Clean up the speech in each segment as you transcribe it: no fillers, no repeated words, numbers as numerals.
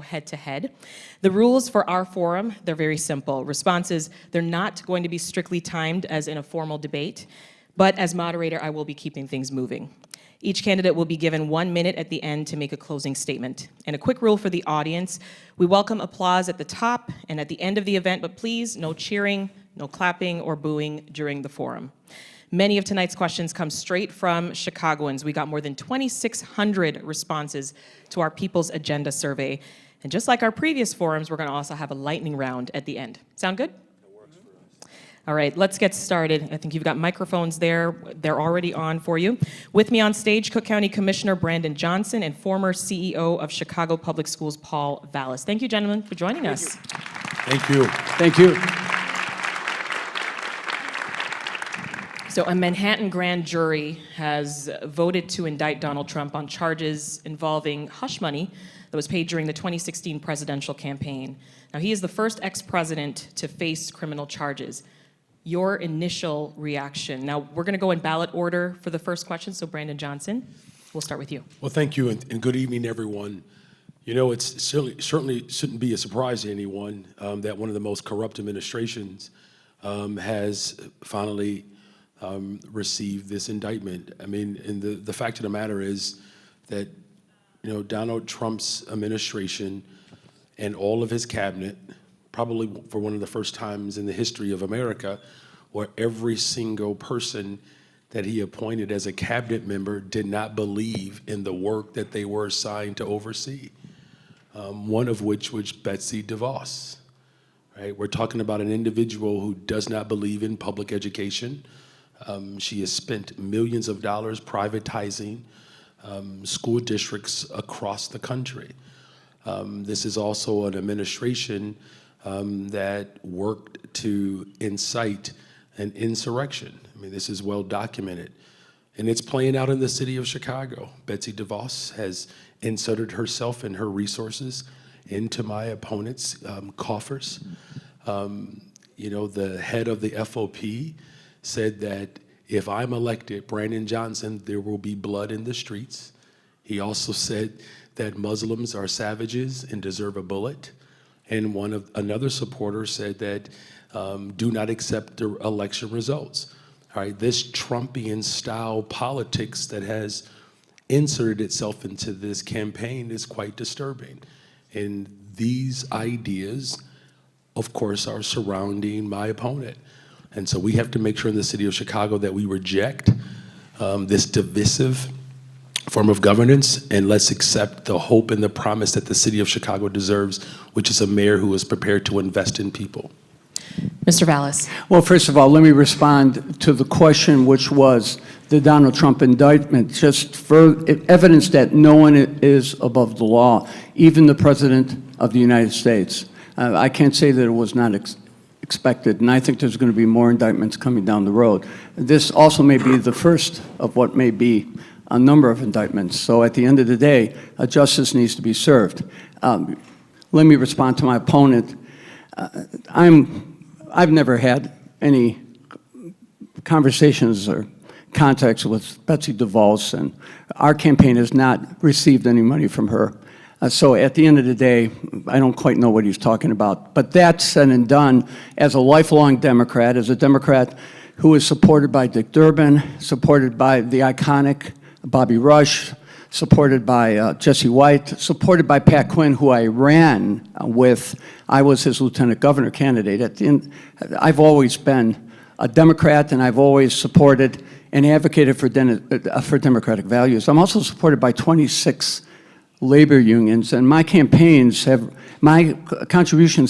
head to head. The rules for our forum, they're very simple. Responses, they're not going to be strictly timed as in a formal debate, but as moderator, I will be keeping things moving. Each candidate will be given 1 minute at the end to make a closing statement. And a quick rule for the audience, we welcome applause at the top and at the end of the event, but please, no cheering, no clapping or booing during the forum. Many of tonight's questions come straight from Chicagoans. We got more than 2,600 responses to our People's Agenda survey. And just like our previous forums, we're going to also have a lightning round at the end. Sound good? That works for us. All right, let's get started. I think you've got microphones there. They're already on for you. With me on stage, Cook County Commissioner Brandon Johnson and former CEO of Chicago Public Schools, Paul Vallas. Thank you, gentlemen, for joining us. Thank you. Thank you. So a Manhattan grand jury has voted to indict Donald Trump on charges involving hush money that was paid during the 2016 presidential campaign. Now, he is the first ex-president to face criminal charges. Your initial reaction. Now, we're going to go in ballot order for the first question, so Brandon Johnson, we'll start with you. Well, thank you, and good evening, everyone. You know, it's certainly shouldn't be a surprise to anyone that one of the most corrupt administrations has finally received this indictment. I mean, and the fact of the matter is that, you know, Donald Trump's administration and all of his cabinet, probably for one of the first times in the history of America, where every single person that he appointed as a cabinet member did not believe in the work that they were assigned to oversee, one of which was Betsy DeVos. Right? We're talking about an individual who does not believe in public education. She has spent millions of dollars privatizing school districts across the country. This is also an administration that worked to incite an insurrection. I mean, this is well documented. And it's playing out in the city of Chicago. Betsy DeVos has inserted herself and her resources into my opponent's coffers. You know, the head of the FOP said that if I'm elected, Brandon Johnson, there will be blood in the streets. He also said that Muslims are savages and deserve a bullet. And another supporter said that do not accept the election results. All right, this Trumpian style politics that has inserted itself into this campaign is quite disturbing. And these ideas, of course, are surrounding my opponent. And so we have to make sure in the city of Chicago that we reject this divisive form of governance, and let's accept the hope and the promise that the city of Chicago deserves, which is a mayor who is prepared to invest in people. Mr. Vallas. Well, first of all, let me respond to the question, which was the Donald Trump indictment, just for evidence that no one is above the law, even the President of the United States. I can't say that it was not expected, and I think there's going to be more indictments coming down the road. This also may be the first of what may be a number of indictments. So at the end of the day, justice needs to be served. Let me respond to my opponent. I've never had any conversations or contacts with Betsy DeVos, and our campaign has not received any money from her. So at the end of the day, I don't quite know what he's talking about. But that said and done, as a lifelong Democrat, as a Democrat who is supported by Dick Durbin, supported by the iconic Bobby Rush, supported by Jesse White, supported by Pat Quinn, who I ran with. I was his lieutenant governor candidate. At the end, I've always been a Democrat, and I've always supported and advocated for democratic values. I'm also supported by 26 labor unions, and my contributions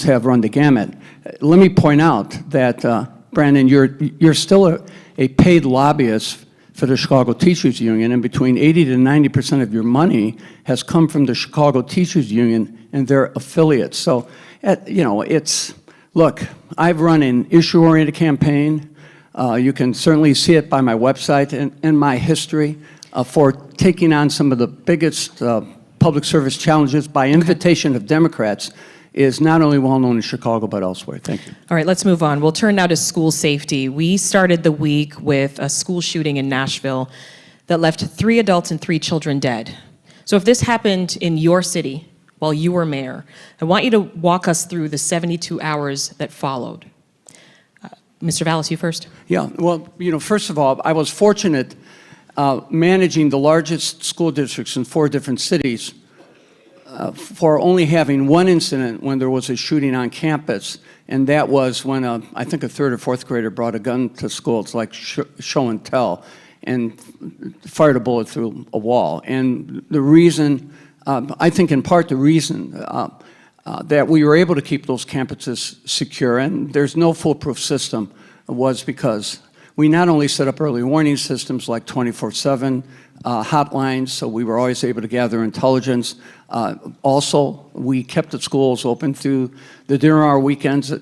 have run the gamut. Let me point out that, Brandon, you're still a paid lobbyist for the Chicago Teachers Union, and between 80 to 90% of your money has come from the Chicago Teachers Union and their affiliates. So, you know, look, I've run an issue-oriented campaign. You can certainly see it by my website and my history for taking on some of the biggest public service challenges by invitation of Democrats is not only well known in Chicago, but elsewhere. Thank you. All right, let's move on. We'll turn now to school safety. We started the week with a school shooting in Nashville that left 3 adults and 3 children dead. So if this happened in your city, while you were mayor. I want you to walk us through the 72 hours that followed. Mr. Vallas, you first. Yeah, well, first of all, I was fortunate managing the largest school districts in 4 different cities for only having one incident when there was a shooting on campus, and that was when I think a 3rd or 4th grader brought a gun to school. It's like show and tell, and fired a bullet through a wall. And the reason, I think in part the reason that we were able to keep those campuses secure, and there's no foolproof system, was because we not only set up early warning systems like 24/7 hotlines, so we were always able to gather intelligence. Also, we kept the schools open through the dinner hour weekends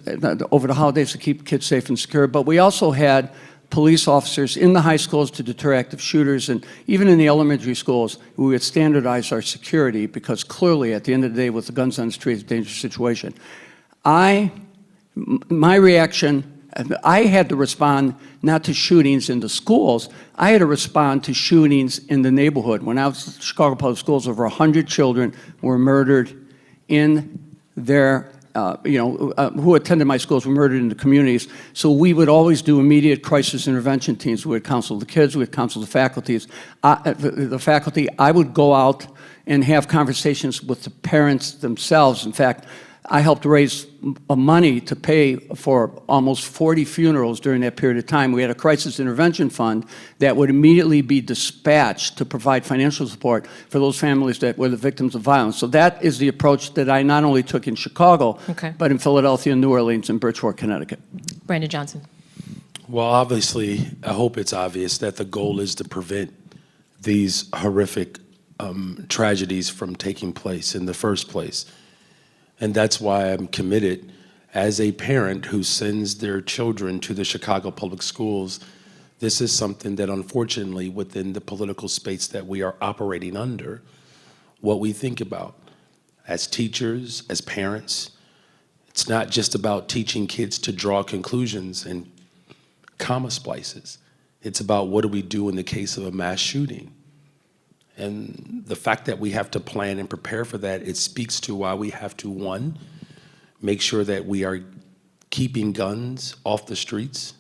over the holidays to keep kids safe and secure. But we also had police officers in the high schools to deter active shooters, and even in the elementary schools, we would standardize our security because clearly, at the end of the day, with the guns on the street, it's a dangerous situation. My reaction, I had to respond not to shootings in the schools, I had to respond to shootings in the neighborhood. When I was at Chicago Public Schools, over 100 children were murdered in their, who attended my schools were murdered in the communities. So we would always do immediate crisis intervention teams. We would counsel the kids, we would counsel the faculties. The faculty, I would go out and have conversations with the parents themselves. In fact, I helped raise money to pay for almost 40 funerals during that period of time. We had a crisis intervention fund that would immediately be dispatched to provide financial support for those families that were the victims of violence. So that is the approach that I not only took in Chicago, but in Philadelphia, New Orleans, and Bridgeport, Connecticut. Brandon Johnson. Well, obviously, I hope it's obvious that the goal is to prevent these horrific tragedies from taking place in the first place. And that's why I'm committed as a parent who sends their children to the Chicago Public Schools. This is something that, unfortunately, within the political space that we are operating under, what we think about as teachers, as parents, it's not just about teaching kids to draw conclusions and comma splices. It's about what do we do in the case of a mass shooting. And the fact that we have to plan and prepare for that, it speaks to why we have to, 1, make sure that we are keeping guns off the streets.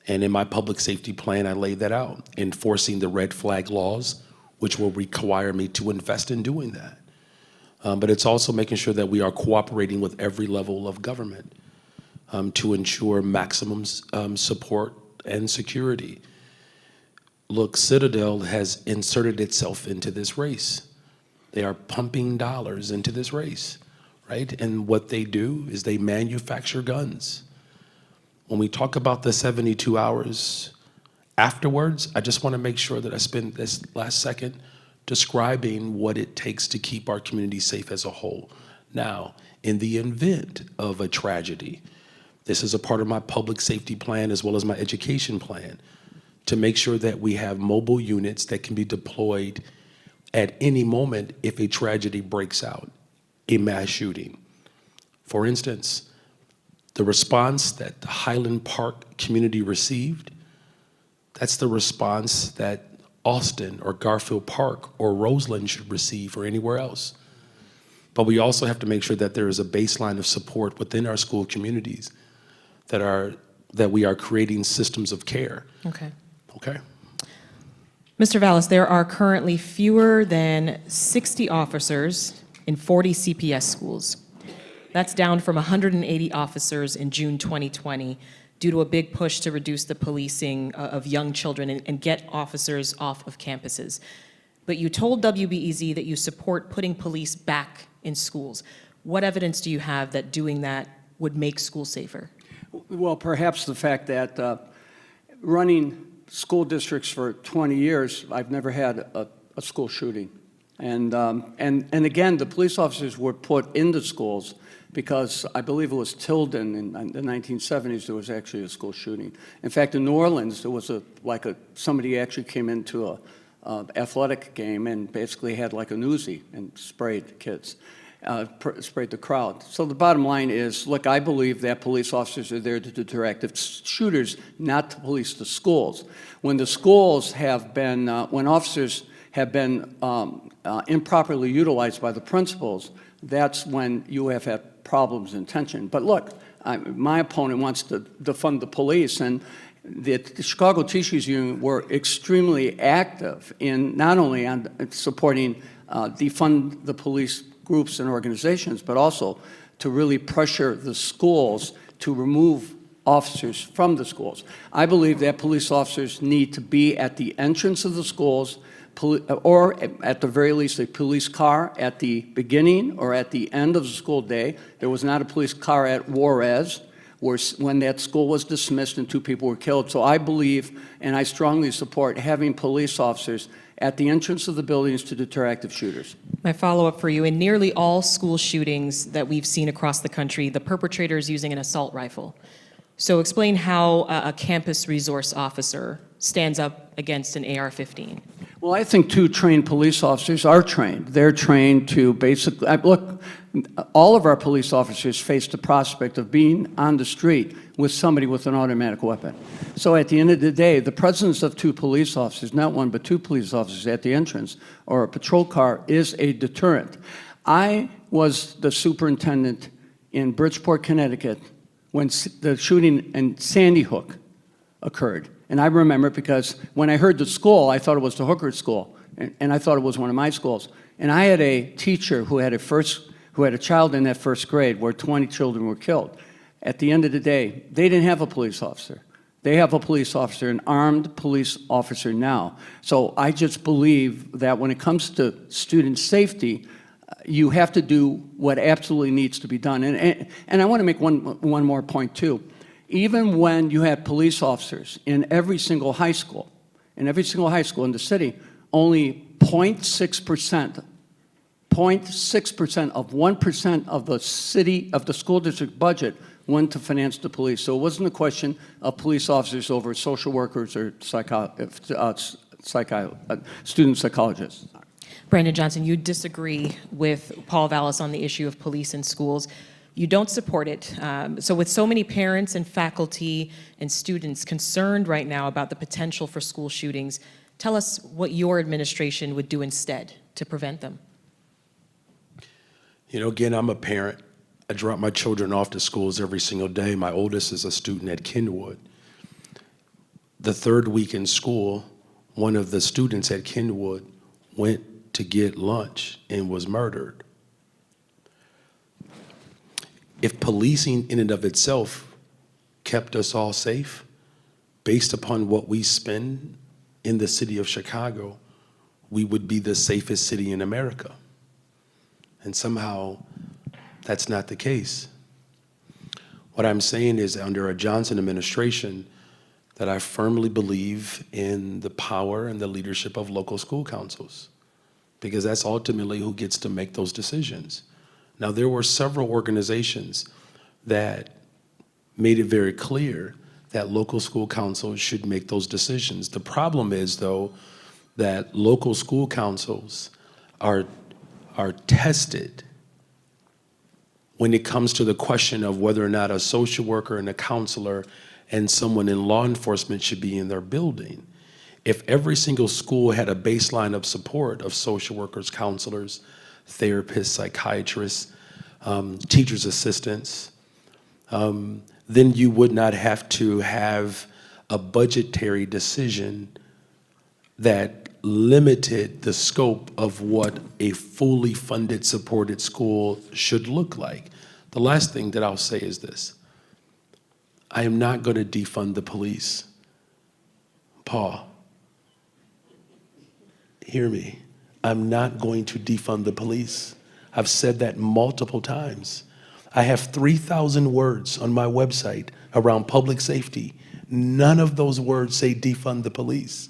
And in my public safety plan, I laid that out, enforcing the red flag laws, which will require me to invest in doing that. But it's also making sure that we are cooperating with every level of government to ensure maximum support and security. Look, Citadel has inserted itself into this race. They are pumping dollars into this race, right? And what they do is they manufacture guns. When we talk about the 72 hours afterwards, I just want to make sure that I spend this last second describing what it takes to keep our community safe as a whole. Now, in the event of a tragedy, this is a part of my public safety plan as well as my education plan, to make sure that we have mobile units that can be deployed at any moment if a tragedy breaks out, a mass shooting. For instance, the response that the Highland Park community received, that's the response that Austin or Garfield Park or Roseland should receive or anywhere else. But we also have to make sure that there is a baseline of support within our school communities that we are creating systems of care. Okay. Mr. Vallas, there are currently fewer than 60 officers in 40 CPS schools. That's down from 180 officers in June 2020 due to a big push to reduce the policing of young children and get officers off of campuses. But you told WBEZ that you support putting police back in schools. What evidence do you have that doing that would make schools safer? Well, perhaps the fact that running school districts for 20 years, I've never had a school shooting. And again, the police officers were put into schools because I believe it was Tilden in the 1970s, there was actually a school shooting. In fact, in New Orleans, there was somebody actually came into a athletic game and basically had like an Uzi and sprayed the kids, sprayed the crowd. So the bottom line is, look, I believe that police officers are there to deter active shooters, not to police the schools. When the schools have been, when officers have been improperly utilized by the principals, that's when you have had problems and tension. But look, my opponent wants to defund the police, and the Chicago Teachers Union were extremely active in not only on supporting defund the police groups and organizations, but also to really pressure the schools to remove officers from the schools. I believe that police officers need to be at the entrance of the schools, or at the very least a police car at the beginning or at the end of the school day. There was not a police car at Juarez when that school was dismissed and 2 people were killed. So I believe, and I strongly support, having police officers at the entrance of the buildings to deter active shooters. My follow-up for you, in nearly all school shootings that we've seen across the country, the perpetrator is using an assault rifle. So explain how a campus resource officer stands up against an AR-15. Well, I think 2 trained police officers are trained. They're trained to basically, look, all of our police officers face the prospect of being on the street with somebody with an automatic weapon. So at the end of the day, the presence of 2 police officers, not 1 but 2 police officers at the entrance or a patrol car, is a deterrent. I was the superintendent in Bridgeport, Connecticut when the shooting in Sandy Hook occurred. And I remember because when I heard the school, I thought it was the Hooker School, and I thought it was one of my schools. And I had a teacher who had a child in that first grade where 20 children were killed. At the end of the day, they didn't have a police officer. They have a police officer, an armed police officer now. So I just believe that when it comes to student safety, you have to do what absolutely needs to be done. And I want to make one more point too. Even when you had police officers in every single high school in the city, only 0.6% of 1% of the school district budget went to finance the police. So it wasn't a question of police officers over social workers or student psychologists. Brandon Johnson, you disagree with Paul Vallas on the issue of police in schools. You don't support it. So with so many parents and faculty and students concerned right now about the potential for school shootings, tell us what your administration would do instead to prevent them. You know, again, I'm a parent. I drop my children off to schools every single day. My oldest is a student at Kenwood. The 3rd week in school, one of the students at Kenwood went to get lunch and was murdered. If policing in and of itself kept us all safe, based upon what we spend in the city of Chicago, we would be the safest city in America. And somehow, that's not the case. What I'm saying is, under a Johnson administration, that I firmly believe in the power and the leadership of local school councils, because that's ultimately who gets to make those decisions. Now, there were several organizations that made it very clear that local school councils should make those decisions. The problem is, though, that local school councils are tested when it comes to the question of whether or not a social worker and a counselor and someone in law enforcement should be in their building. If every single school had a baseline of support of social workers, counselors, therapists, psychiatrists, teachers' assistants, then you would not have to have a budgetary decision that limited the scope of what a fully funded, supported school should look like. The last thing that I'll say is this. I am not going to defund the police. Paul, hear me. I'm not going to defund the police. I've said that multiple times. I have 3,000 words on my website around public safety. None of those words say defund the police.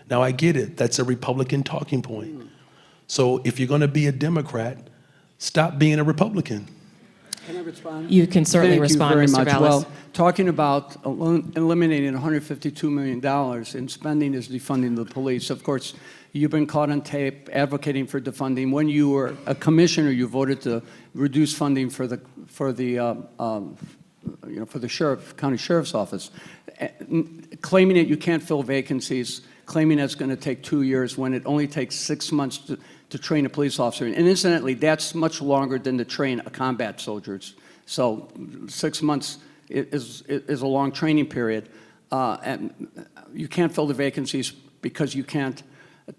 Now, I get it. That's a Republican talking point. So if you're going to be a Democrat, stop being a Republican. Can I respond? You can certainly respond, Thank you Mr. very much. Vallas. Well, talking about eliminating $152 million in spending is defunding the police. Of course, you've been caught on tape advocating for defunding. When you were a commissioner, you voted to reduce funding for the county sheriff's office, claiming that you can't fill vacancies. claiming that's going to take 2 years when it only takes 6 months to train a police officer. And incidentally, that's much longer than to train a combat soldier. So 6 months is a long training period. And you can't fill the vacancies because you can't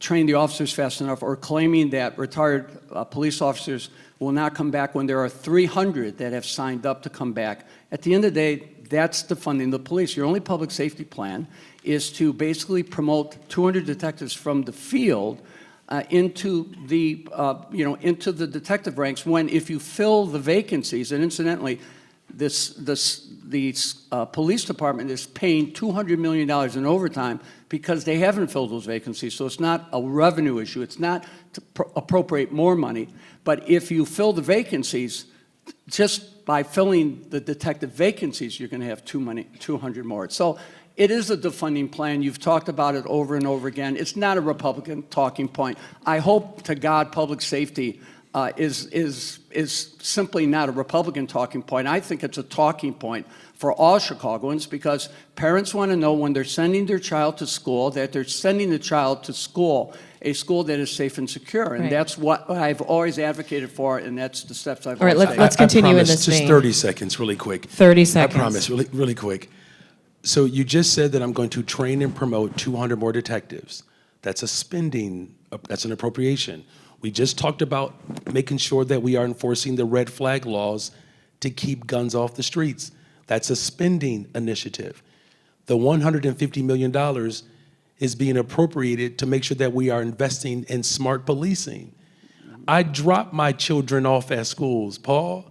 train the officers fast enough, or claiming that retired police officers will not come back when there are 300 that have signed up to come back. At the end of the day, that's defunding the police. Your only public safety plan is to basically promote 200 detectives from the field into the into the detective ranks. When if you fill the vacancies, and incidentally, the police department is paying $200 million in overtime because they haven't filled those vacancies. So it's not a revenue issue. It's not to appropriate more money. But if you fill the vacancies, just by filling the detective vacancies, you're going to have 200 more. So it is a defunding plan. You've talked about it over and over again. It's not a Republican talking point. I hope to God public safety is simply not a Republican talking point. I think it's a talking point for all Chicagoans, because parents want to know when they're sending their child to school that they're sending the child to school, a school that is safe and secure. And that's what I've always advocated for, and that's the steps I've always taken. Let's continue in promise, this just vein. 30 seconds, really quick. 30 seconds. I promise, really quick. So you just said that I'm going to train and promote 200 more detectives. That's a spending, that's an appropriation. We just talked about making sure that we are enforcing the red flag laws to keep guns off the streets. That's a spending initiative. The $150 million is being appropriated to make sure that we are investing in smart policing. I drop my children off at schools, Paul.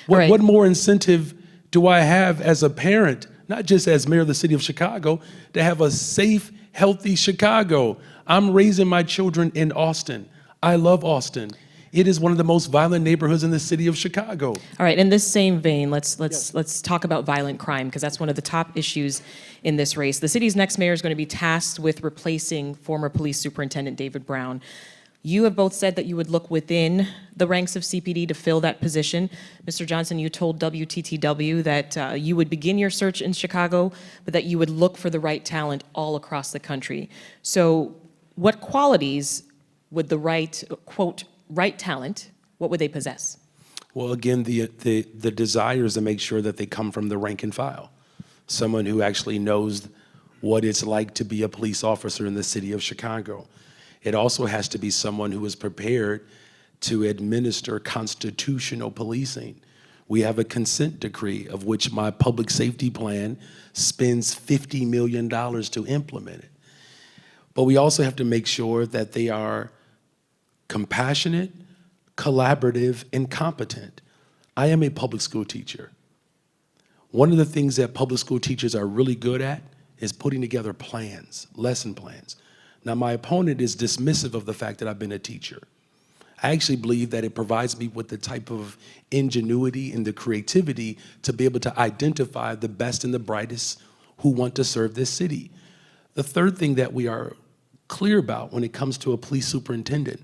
What more incentive do I have as a parent, not just as mayor of the city of Chicago, to have a safe, healthy Chicago? I'm raising my children in Austin. I love Austin. It is one of the most violent neighborhoods in the city of Chicago. All right, in this same vein, let's talk about violent crime, because that's one of the top issues in this race. The city's next mayor is going to be tasked with replacing former police superintendent David Brown. You have both said that you would look within the ranks of CPD to fill that position. Mr. Johnson, you told WTTW that you would begin your search in Chicago, but that you would look for the right talent all across the country. So what qualities would the right, quote, right talent, what would they possess? Well, again, the desire is to make sure that they come from the rank and file. Someone who actually knows what it's like to be a police officer in the city of Chicago. It also has to be someone who is prepared to administer constitutional policing. We have a consent decree of which my public safety plan spends $50 million to implement it. But we also have to make sure that they are compassionate, collaborative, and competent. I am a public school teacher. One of the things that public school teachers are really good at is putting together plans, lesson plans. Now, my opponent is dismissive of the fact that I've been a teacher. I actually believe that it provides me with the type of ingenuity and the creativity to be able to identify the best and the brightest who want to serve this city. The third thing that we are clear about when it comes to a police superintendent,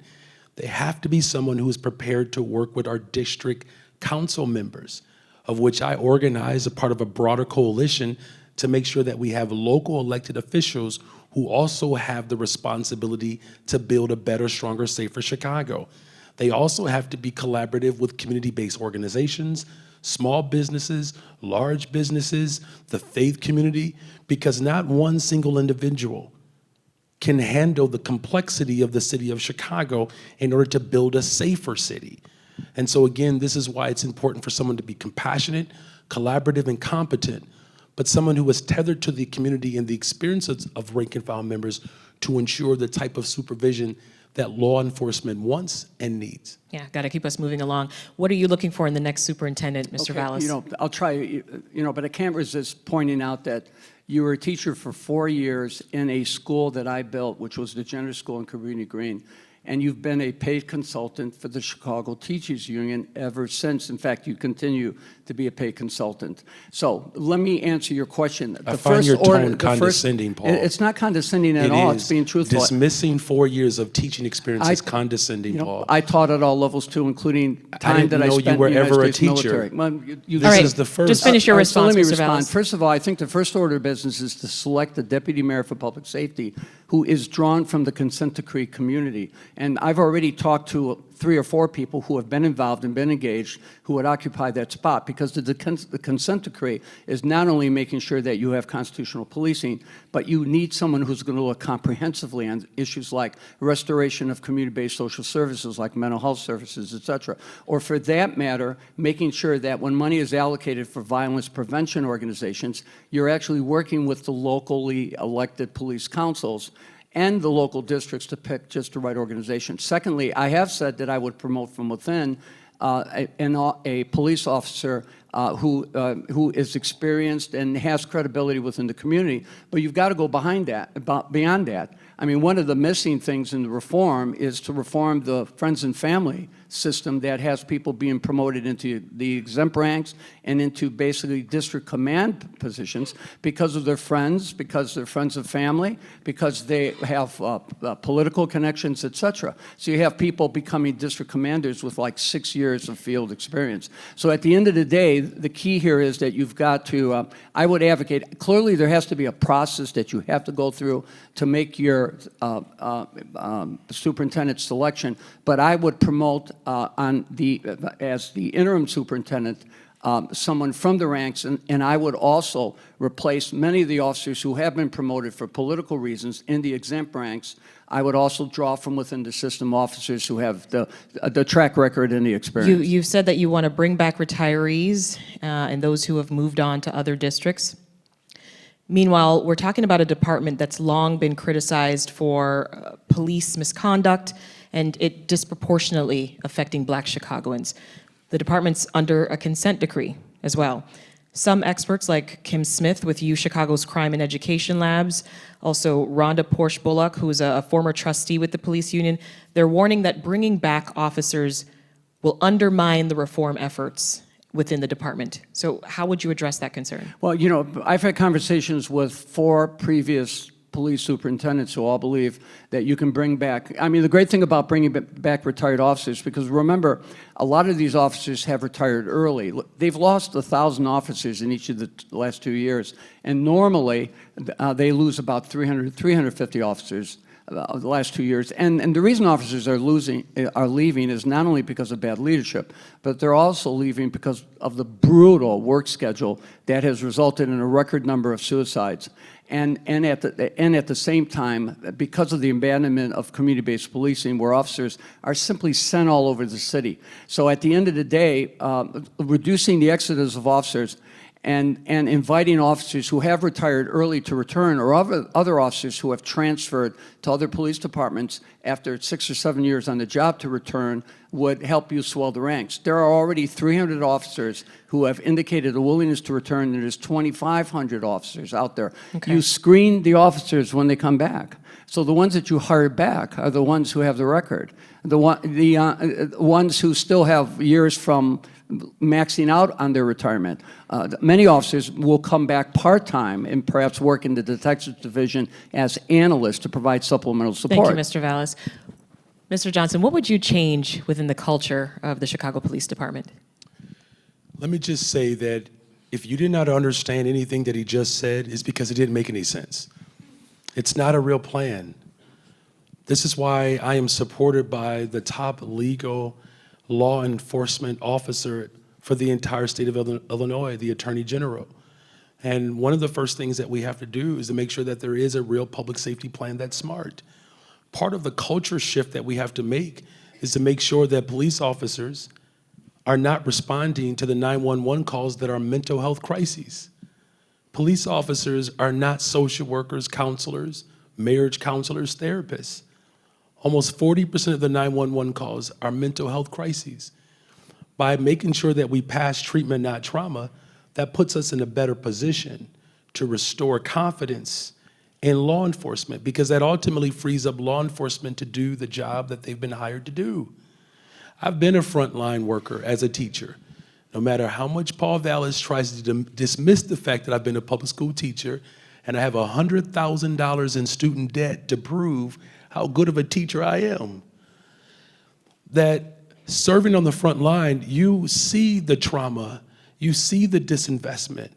they have to be someone who is prepared to work with our district council members, of which I organize a part of a broader coalition to make sure that we have local elected officials who also have the responsibility to build a better, stronger, safer Chicago. They also have to be collaborative with community-based organizations, small businesses, large businesses, the faith community, because not one single individual can handle the complexity of the city of Chicago in order to build a safer city. And so again, this is why it's important for someone to be compassionate, collaborative, and competent, but someone who is tethered to the community and the experiences of rank and file members to ensure the type of supervision that law enforcement wants and needs. Yeah, got to keep us moving along. What are you looking for in the next superintendent, Mr. Vallas? I'll try, but I can't resist pointing out that you were a teacher for 4 years in a school that I built, which was the Gender School in Cabrini Green. and you've been a paid consultant for the Chicago Teachers Union ever since. In fact, you continue to be a paid consultant. So let me answer your question. I find your tone condescending, Paul. It's not condescending at all. It's being truthful. Dismissing 4 years of teaching experience is condescending, Paul. I taught at all levels too, including time that I spent you were in the ever a United States teacher. military. This is the first. Just finish your response, so let me Mr. respond. Vallas. First of all, I think the first order of business is to select the deputy mayor for public safety who is drawn from the consent decree community. And I've already talked to 3 or 4 people who have been involved and been engaged who would occupy that spot, because the consent decree is not only making sure that you have constitutional policing, but you need someone who's going to look comprehensively on issues like restoration of community-based social services like mental health services, et cetera. Or for that matter, making sure that when money is allocated for violence prevention organizations, you're actually working with the locally elected police councils and the local districts to pick just the right organization. Secondly, I have said that I would promote from within a police officer who is experienced and has credibility within the community, but you've got to go beyond that. I mean, one of the missing things in the reform is to reform the friends and family system that has people being promoted into the exempt ranks and into basically district command positions because of their friends, because they're friends of family, because they have political connections, et cetera. So you have people becoming district commanders with like 6 years of field experience. So at the end of the day, the key here is that you've got to, I would advocate, clearly there has to be a process that you have to go through to make your superintendent selection, but I would promote as the interim superintendent, someone from the ranks, and I would also replace many of the officers who have been promoted for political reasons in the exempt ranks. I would also draw from within the system officers who have the track record and the experience. You've said that you want to bring back retirees and those who have moved on to other districts. Meanwhile, we're talking about a department that's long been criticized for police misconduct and it disproportionately affecting Black Chicagoans. The department's under a consent decree as well. Some experts like Kim Smith with UChicago's Crime and Education Labs, also Rhonda Porsche Bullock, who's a former trustee with the police union, they're warning that bringing back officers will undermine the reform efforts within the department. So how would you address that concern? Well, you know, I've had conversations with 4 previous police superintendents who all believe that you can bring back, I mean, the great thing about bringing back retired officers, because remember, a lot of these officers have retired early. They've lost 1,000 officers in each of the last 2 years, and normally they lose about 350 officers the last 2 years. And the reason officers are leaving is not only because of bad leadership, but they're also leaving because of the brutal work schedule that has resulted in a record number of suicides. And at the same time, because of the abandonment of community-based policing, where officers are simply sent all over the city. So at the end of the day, reducing the exodus of officers and inviting officers who have retired early to return, or other officers who have transferred to other police departments after 6 or 7 years on the job to return, would help you swell the ranks. There are already 300 officers who have indicated a willingness to return, and there's 2,500 officers out there. Okay. You screen the officers when they come back. So the ones that you hired back are the ones who have the record. The ones who still have years from maxing out on their retirement. Many officers will come back part-time and perhaps work in the detectives division as analysts to provide supplemental support. Thank you, Mr. Vallas. Mr. Johnson, what would you change within the culture of the Chicago Police Department? Let me just say that if you did not understand anything that he just said, it's because it didn't make any sense. It's not a real plan. This is why I am supported by the top legal law enforcement officer for the entire state of Illinois, the Attorney General. And one of the first things that we have to do is to make sure that there is a real public safety plan that's smart. Part of the culture shift that we have to make is to make sure that police officers are not responding to the 911 calls that are mental health crises. Police officers are not social workers, counselors, marriage counselors, therapists. Almost 40% of the 911 calls are mental health crises. By making sure that we pass treatment, not trauma, that puts us in a better position to restore confidence in law enforcement, because that ultimately frees up law enforcement to do the job that they've been hired to do. I've been a frontline worker as a teacher. No matter how much Paul Vallas tries to dismiss the fact that I've been a public school teacher and I have $100,000 in student debt to prove how good of a teacher I am, that serving on the front line, you see the trauma, you see the disinvestment,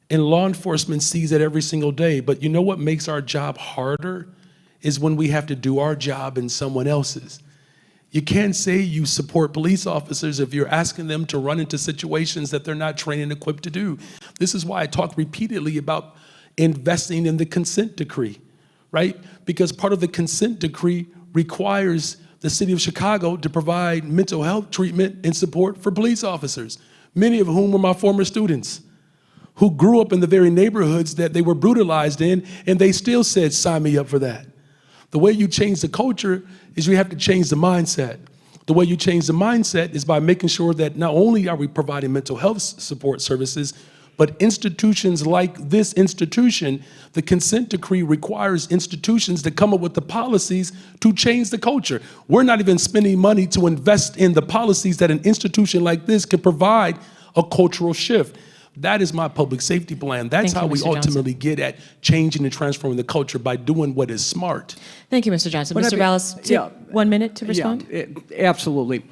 and law enforcement sees it every single day. But you know what makes our job harder is when we have to do our job in someone else's. You can't say you support police officers if you're asking them to run into situations that they're not trained and equipped to do. This is why I talk repeatedly about investing in the consent decree, right? Because part of the consent decree requires the city of Chicago to provide mental health treatment and support for police officers, many of whom were my former students, who grew up in the very neighborhoods that they were brutalized in, and they still said, sign me up for that. The way you change the culture is you have to change the mindset. The way you change the mindset is by making sure that not only are we providing mental health support services, but institutions like this institution, the consent decree requires institutions to come up with the policies to change the culture. We're not even spending money to invest in the policies that an institution like this could provide a cultural shift. That is my public safety plan. That's how we ultimately get at changing and transforming the culture, by doing what is smart. Thank you, Mr. Johnson. Mr. Vallas, 1 minute to respond. Yeah, absolutely.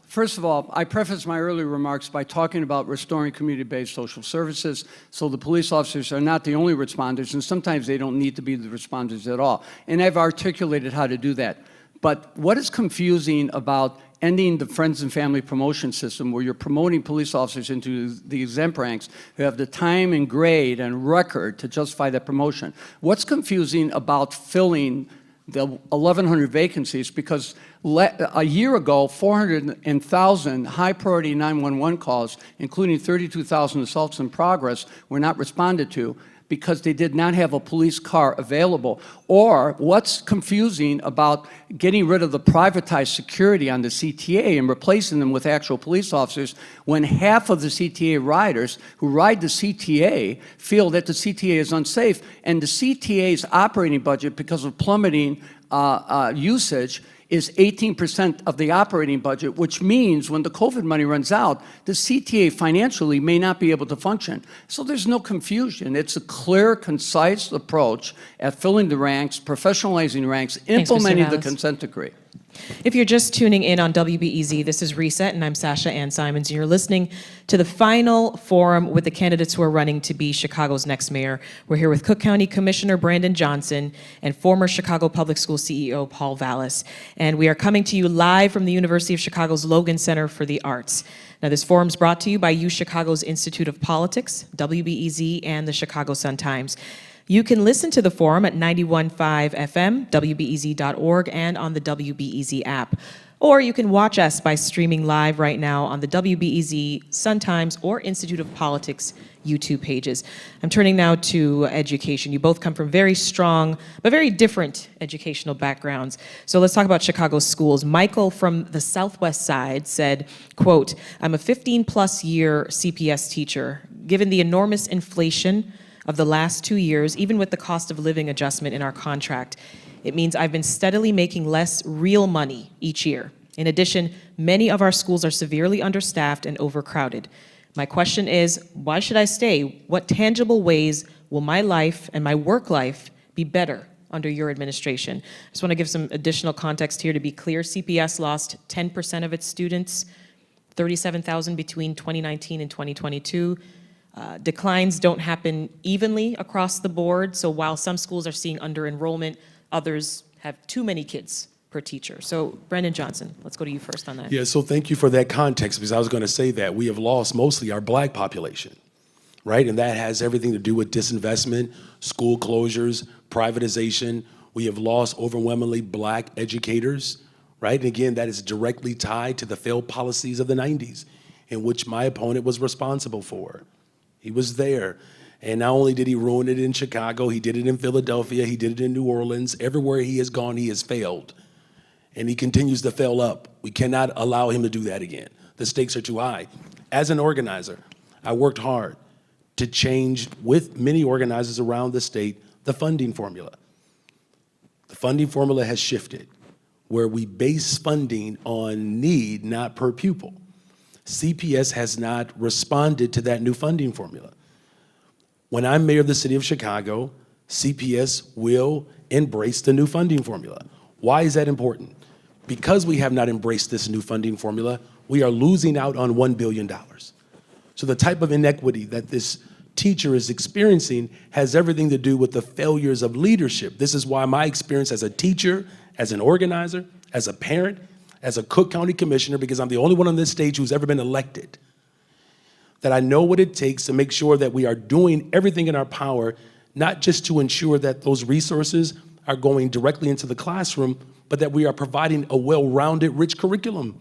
First of all, I prefaced my earlier remarks by talking about restoring community-based social services, so the police officers are not the only responders, and sometimes they don't need to be the responders at all. And I've articulated how to do that. But what is confusing about ending the friends and family promotion system, where you're promoting police officers into the exempt ranks who have the time and grade and record to justify that promotion? What's confusing about filling the 1,100 vacancies? Because a year ago, 400,000 high-priority 911 calls, including 32,000 assaults in progress, were not responded to because they did not have a police car available. Or what's confusing about getting rid of the privatized security on the CTA and replacing them with actual police officers, when half of the CTA riders who ride the CTA feel that the CTA is unsafe, and the CTA's operating budget, because of plummeting usage, is 18% of the operating budget, which means when the COVID money runs out, the CTA financially may not be able to function. So there's no confusion. It's a clear, concise approach at filling the ranks, professionalizing ranks, implementing the consent decree. If you're just tuning in on WBEZ, this is Reset, and I'm Sasha-Ann Simons, and you're listening to the final forum with the candidates who are running to be Chicago's next mayor. We're here with Cook County Commissioner Brandon Johnson and former Chicago Public School CEO Paul Vallas. And we are coming to you live from the University of Chicago's Logan Center for the Arts. Now, this forum is brought to you by UChicago's Institute of Politics, WBEZ, and the Chicago Sun-Times. You can listen to the forum at 91.5 FM, WBEZ.org, and on the WBEZ app. Or you can watch us by streaming live right now on the WBEZ, Sun-Times, or Institute of Politics YouTube pages. I'm turning now to education. You both come from very strong, but very different educational backgrounds. So let's talk about Chicago's schools. Michael from the Southwest Side said, quote, "I'm a 15-plus year CPS teacher. Given the enormous inflation of the last 2 years, even with the cost of living adjustment in our contract, it means I've been steadily making less real money each year. In addition, many of our schools are severely understaffed and overcrowded. My question is, why should I stay? What tangible ways will my life and my work life be better under your administration?" I just want to give some additional context here to be clear. CPS lost 10% of its students, 37,000 between 2019 and 2022. Declines don't happen evenly across the board, so while some schools are seeing under-enrollment, others have too many kids per teacher. So, Brandon Johnson, let's go to you first on that. Yeah, so thank you for that context, because I was going to say that we have lost mostly our Black population, right? And that has everything to do with disinvestment, school closures, privatization. We have lost overwhelmingly Black educators, right? And again, that is directly tied to the failed policies of the 90s, in which my opponent was responsible for. He was there. And not only did he ruin it in Chicago, he did it in Philadelphia, he did it in New Orleans. Everywhere he has gone, he has failed. And he continues to fail up. We cannot allow him to do that again. The stakes are too high. As an organizer, I worked hard to change, with many organizers around the state, the funding formula. The funding formula has shifted, where we base funding on need, not per pupil. CPS has not responded to that new funding formula. When I'm mayor of the city of Chicago, CPS will embrace the new funding formula. Why is that important? Because we have not embraced this new funding formula, we are losing out on $1 billion. So the type of inequity that this teacher is experiencing has everything to do with the failures of leadership. This is why my experience as a teacher, as an organizer, as a parent, as a Cook County commissioner, because I'm the only one on this stage who's ever been elected, that I know what it takes to make sure that we are doing everything in our power, not just to ensure that those resources are going directly into the classroom, but that we are providing a well-rounded, rich curriculum,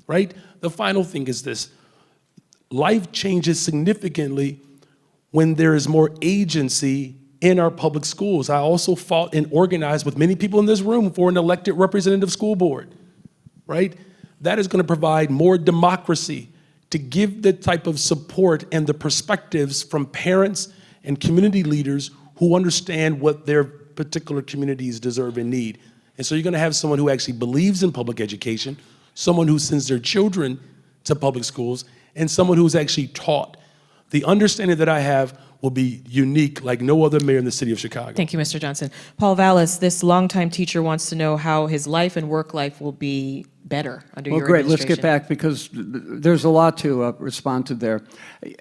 right? The final thing is this: life changes significantly when there is more agency in our public schools. I also fought and organized with many people in this room for an elected representative school board, right? That is going to provide more democracy to give the type of support and the perspectives from parents and community leaders who understand what their particular communities deserve and need. And so you're going to have someone who actually believes in public education, someone who sends their children to public schools, and someone who's actually taught. The understanding that I have will be unique like no other mayor in the city of Chicago. Thank you, Mr. Johnson. Paul Vallas, this longtime teacher wants to know how his life and work life will be better under your Well, great. Let's administration. get back, because there's a lot to respond to there.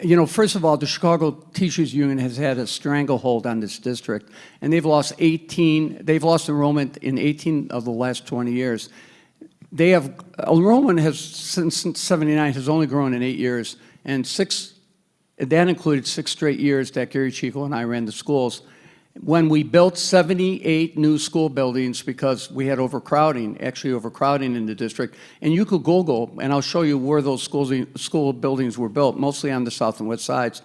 You know, first of all, the Chicago Teachers Union has had a stranglehold on this district, and they've lost enrollment in 18 of the last 20 years. Enrollment has, since 79, has only grown in 8 years, and that included 6 straight years that Gary Chico and I ran the schools. When we built 78 new school buildings because we had overcrowding in the district, and you could Google, and I'll show you where those school buildings were built, mostly on the south and west sides,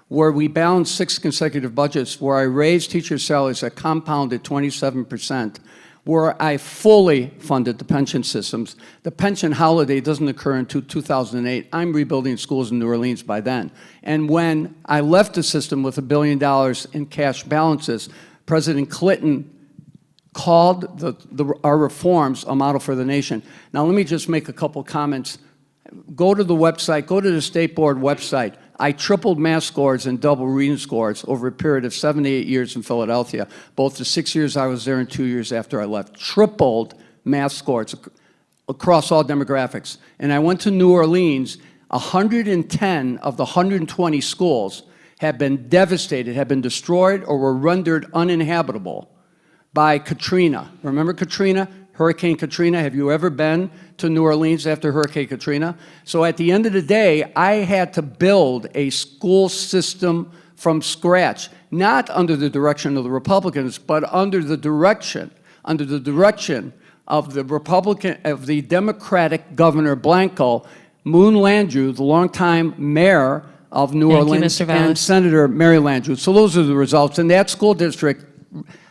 where we balanced 6 consecutive budgets, where I raised teachers' salaries at compounded 27%, where I fully funded the pension systems. The pension holiday doesn't occur until 2008. I'm rebuilding schools in New Orleans by then. And when I left the system with $1 billion in cash balances, President Clinton called our reforms a model for the nation. Now, let me just make a couple comments. Go to the website, go to the State Board website. I tripled math scores and double reading scores over a period of 7 to 8 years in Philadelphia, both the 6 years I was there and 2 years after I left. Tripled math scores across all demographics. And I went to New Orleans. 110 of the 120 schools have been devastated, have been destroyed, or were rendered uninhabitable by Katrina. Remember Katrina? Hurricane Katrina. Have you ever been to New Orleans after Hurricane Katrina? So at the end of the day, I had to build a school system from scratch, not under the direction of the Republicans, but under the direction of the Democratic Governor Blanco, Moon Landrieu, the longtime mayor of New Orleans, Mr. Vallas. and Senator Mary Landrieu. So those are the results. And that school district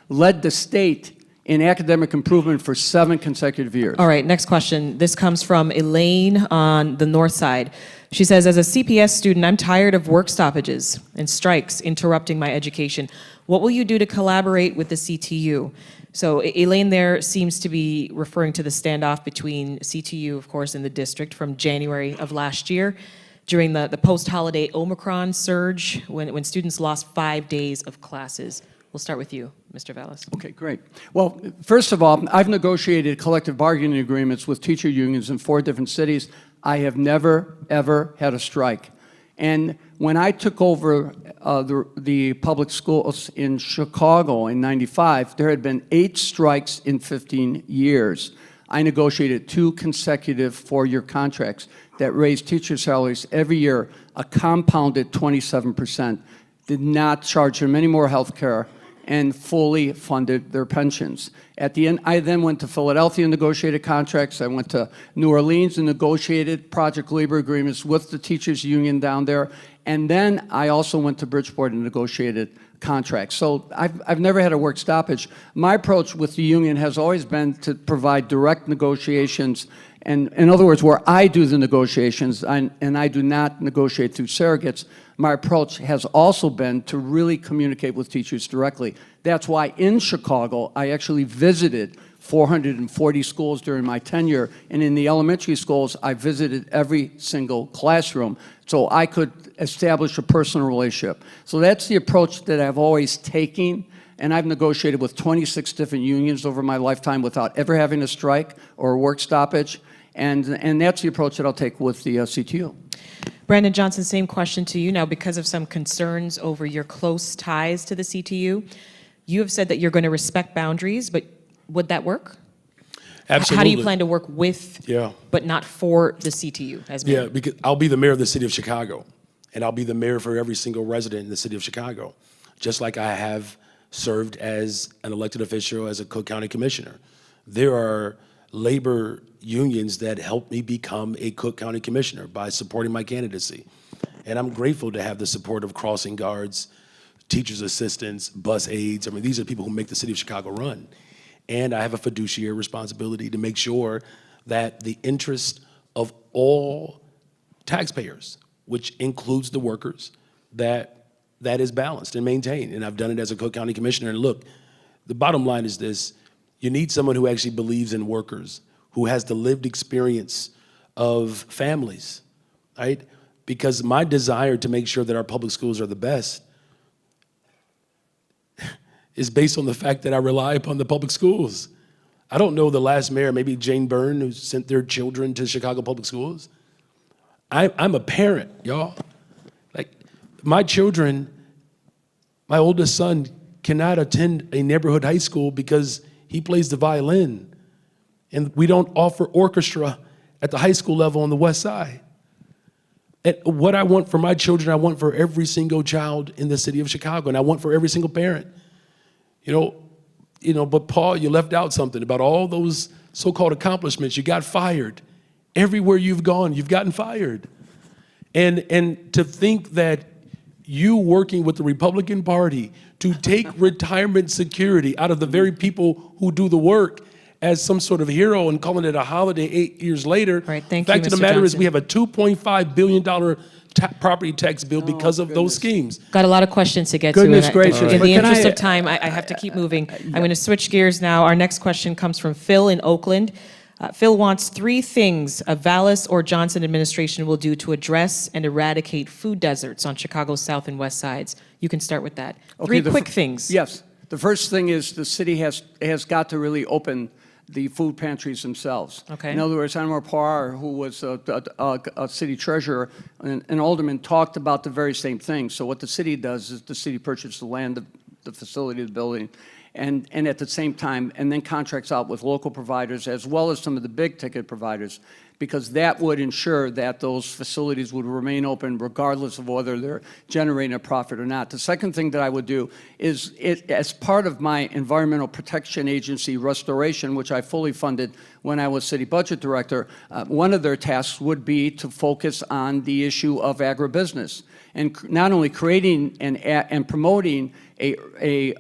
led the state in academic improvement for 7 consecutive years. All right, next question. This comes from Elaine on the north side. She says, as a CPS student, I'm tired of work stoppages and strikes interrupting my education. What will you do to collaborate with the CTU? So Elaine there seems to be referring to the standoff between CTU, of course, and the district from January of last year during the post-holiday Omicron surge when students lost 5 days of classes. We'll start with you, Mr. Vallas. Okay, great. Well, first of all, I've negotiated collective bargaining agreements with teacher unions in 4 different cities. I have never, ever had a strike. And when I took over the public schools in Chicago in '95, there had been 8 strikes in 15 years. I negotiated 2 consecutive 4-year contracts that raised teacher salaries every year, a compounded 27%, did not charge them any more health care, and fully funded their pensions. At the end, I then went to Philadelphia and negotiated contracts. I went to New Orleans and negotiated project labor agreements with the teachers union down there. And then I also went to Bridgeport and negotiated contracts. So I've never had a work stoppage. My approach with the union has always been to provide direct negotiations And in other words, where I do the negotiations, and I do not negotiate through surrogates, my approach has also been to really communicate with teachers directly. That's why in Chicago, I actually visited 440 schools during my tenure, and in the elementary schools, I visited every single classroom so I could establish a personal relationship. So that's the approach that I've always taken, and I've negotiated with 26 different unions over my lifetime without ever having a strike or a work stoppage, and that's the approach that I'll take with the CTU. Brandon Johnson, same question to you now. Because of some concerns over your close ties to the CTU, you have said that you're going to respect boundaries, but would that work? Absolutely. How do you plan to work with, Yeah. but not for the CTU as mayor? Yeah, because I'll be the mayor of the city of Chicago, and I'll be the mayor for every single resident in the city of Chicago, just like I have served as an elected official as a Cook County commissioner. There are labor unions that helped me become a Cook County commissioner by supporting my candidacy. And I'm grateful to have the support of crossing guards, teachers' assistants, bus aides. I mean, these are people who make the city of Chicago run. And I have a fiduciary responsibility to make sure that the interest of all taxpayers, which includes the workers, that is balanced and maintained. And I've done it as a Cook County commissioner. And look, the bottom line is this: you need someone who actually believes in workers, who has the lived experience of families, right? Because my desire to make sure that our public schools are the best is based on the fact that I rely upon the public schools. I don't know the last mayor, maybe Jane Byrne, who sent their children to Chicago public schools. I'm a parent, y'all. Like, my children, my oldest son cannot attend a neighborhood high school because he plays the violin, and we don't offer orchestra at the high school level on the west side. And what I want for my children, I want for every single child in the city of Chicago, and I want for every single parent. But Paul, you left out something about all those so-called accomplishments. You got fired. Everywhere you've gone, you've gotten fired. And to think that you working with the Republican Party to take retirement security out of the very people who do the work as some sort of hero and calling it a holiday 8 years later. Right, thank the you, fact of the Mr. matter is Johnson. we have a $2.5 billion property tax bill because of those schemes. Got a lot of questions to get Goodness to. gracious. In But the can interest I- of time, I have to keep moving. I'm going to switch gears now. Our next question comes from Phil in Oakland. Phil wants 3 things a Vallas or Johnson administration will do to address and eradicate food deserts on Chicago's south and west sides. You can start with that. Okay, 3 quick things. Yes. The first thing is the city has got to really open the food pantries themselves. Okay. In other words, Anwar Parr, who was a city treasurer and alderman, talked about the very same thing. So what the city does is the city purchases the land, the facility, the building, and at the same time, and then contracts out with local providers as well as some of the big ticket providers, because that would ensure that those facilities would remain open regardless of whether they're generating a profit or not. The second thing that I would do is, as part of my Environmental Protection Agency restoration, which I fully funded when I was city budget director, one of their tasks would be to focus on the issue of agribusiness, and not only creating and promoting agri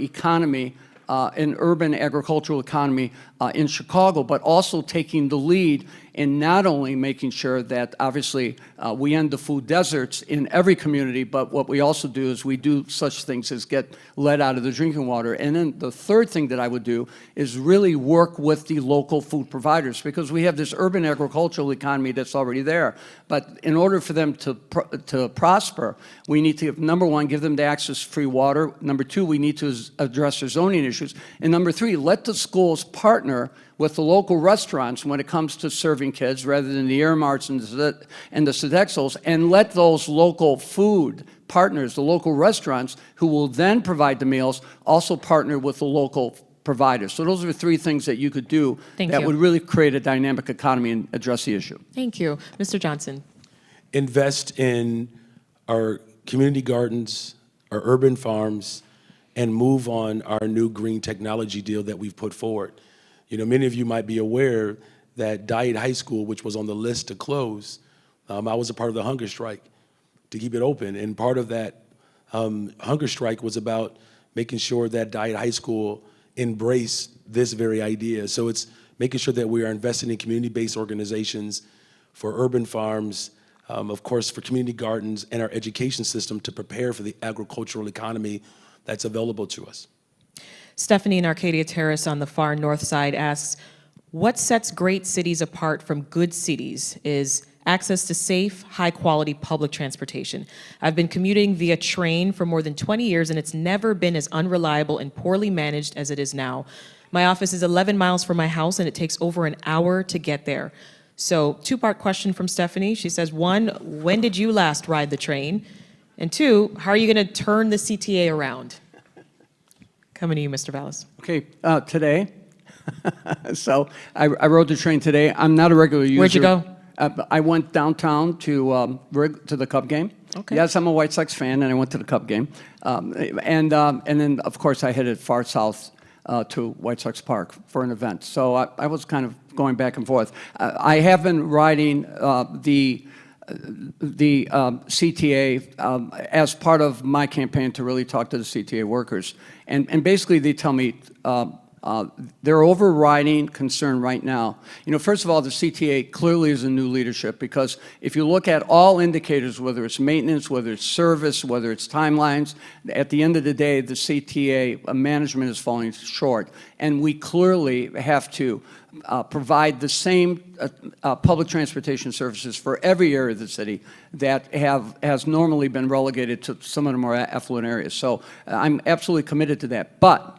economy, an urban agricultural economy in Chicago, but also taking the lead in not only making sure that obviously we end the food deserts in every community, but what we also do is we do such things as get lead out of the drinking water. And then the third thing that I would do is really work with the local food providers, because we have this urban agricultural economy that's already there. But in order for them to prosper, we need to, number one, give them the access to free water. Number two, we need to address their zoning issues. And number three, let the schools partner with the local restaurants when it comes to serving kids rather than the Airmarts and the Sodexos, and let those local food partners, the local restaurants who will then provide the meals, also partner with the local providers. So those are the 3 things that you could do that would really create a dynamic economy and address the issue. Thank you. Mr. Johnson. Invest in our community gardens, our urban farms, and move on our new green technology deal that we've put forward. Many of you might be aware that Diet High School, which was on the list to close, I was a part of the hunger strike to keep it open. And part of that hunger strike was about making sure that Diet High School embrace this very idea. So it's making sure that we are investing in community-based organizations for urban farms, of course, for community gardens and our education system to prepare for the agricultural economy that's available to us. Stephanie in Arcadia Terrace on the far north side asks, what sets great cities apart from good cities is access to safe, high-quality public transportation. I've been commuting via train for more than 20 years, and it's never been as unreliable and poorly managed as it is now. My office is 11 miles from my house, and it takes over an hour to get there. So, two-part question from Stephanie. She says, one, when did you last ride the train? And two, how are you going to turn the CTA around? Coming to you, Mr. Vallas. Okay, today. So I rode the train today. I'm not a regular user. Where'd you go? I went downtown to the Cub game. Okay. Yes, I'm a White Sox fan, and I went to the Cub game. And then, of course, I headed far south to White Sox Park for an event. So I was kind of going back and forth. I have been riding the CTA as part of my campaign to really talk to the CTA workers. And basically, they tell me their overriding concern right now, first of all, the CTA clearly is a new leadership, because if you look at all indicators, whether it's maintenance, whether it's service, whether it's timelines, at the end of the day, the CTA management is falling short. And we clearly have to provide the same public transportation services for every area of the city that has normally been relegated to some of the more affluent areas. So I'm absolutely committed to that. But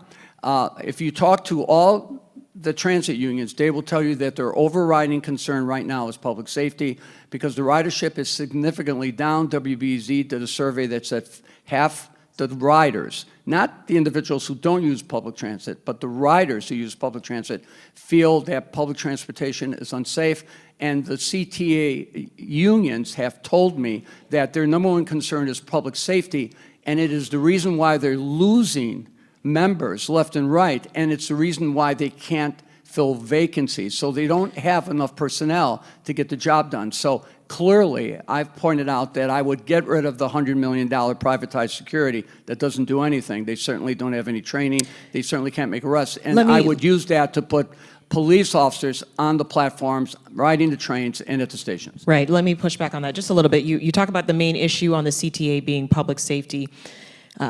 if you talk to all the transit unions, they will tell you that their overriding concern right now is public safety, because the ridership is significantly down. WBEZ did a survey that said half the riders, not the individuals who don't use public transit, but the riders who use public transit, feel that public transportation is unsafe. And the CTA unions have told me that their number one concern is public safety, and it is the reason why they're losing members left and right, and it's the reason why they can't fill vacancies. So they don't have enough personnel to get the job done. So clearly, I've pointed out that I would get rid of the $100 million privatized security that doesn't do anything. They certainly don't have any training. They certainly can't make arrests. And I would use that to put police officers on the platforms, riding the trains, and at the stations. Right. Let me push back on that just a little bit. You talk about the main issue on the CTA being public safety.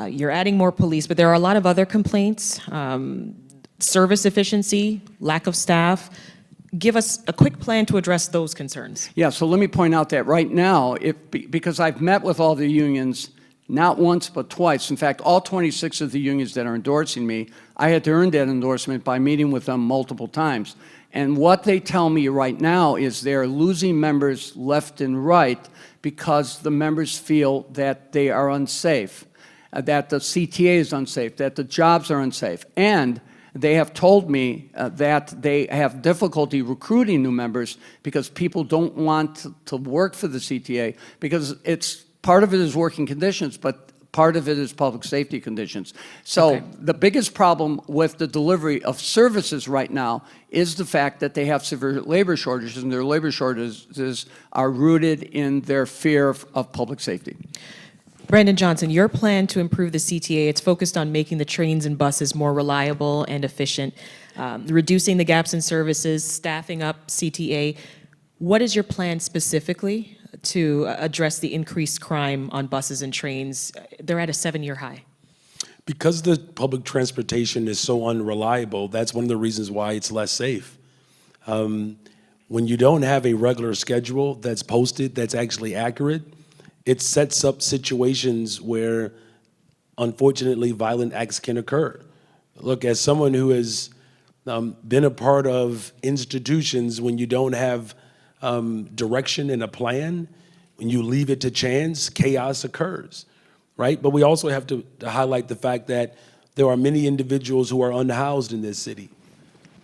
You're adding more police, but there are a lot of other complaints. Service efficiency, lack of staff. Give us a quick plan to address those concerns. Yeah, so let me point out that right now, because I've met with all the unions, not once but twice. In fact, all 26 of the unions that are endorsing me, I had to earn that endorsement by meeting with them multiple times. And what they tell me right now is they're losing members left and right because the members feel that they are unsafe, that the CTA is unsafe, that the jobs are unsafe. And they have told me that they have difficulty recruiting new members because people don't want to work for the CTA, because part of it is working conditions, but part of it is public safety conditions. So the biggest problem with the delivery of services right now is the fact that they have severe labor shortages, and their labor shortages are rooted in their fear of public safety. Brandon Johnson, your plan to improve the CTA, it's focused on making the trains and buses more reliable and efficient, reducing the gaps in services, staffing up CTA. What is your plan specifically to address the increased crime on buses and trains? They're at a 7-year high. Because the public transportation is so unreliable, that's one of the reasons why it's less safe. When you don't have a regular schedule that's posted, that's actually accurate, it sets up situations where, unfortunately, violent acts can occur. Look, as someone who has been a part of institutions, when you don't have direction and a plan, when you leave it to chance, chaos occurs, right? But we also have to highlight the fact that there are many individuals who are unhoused in this city,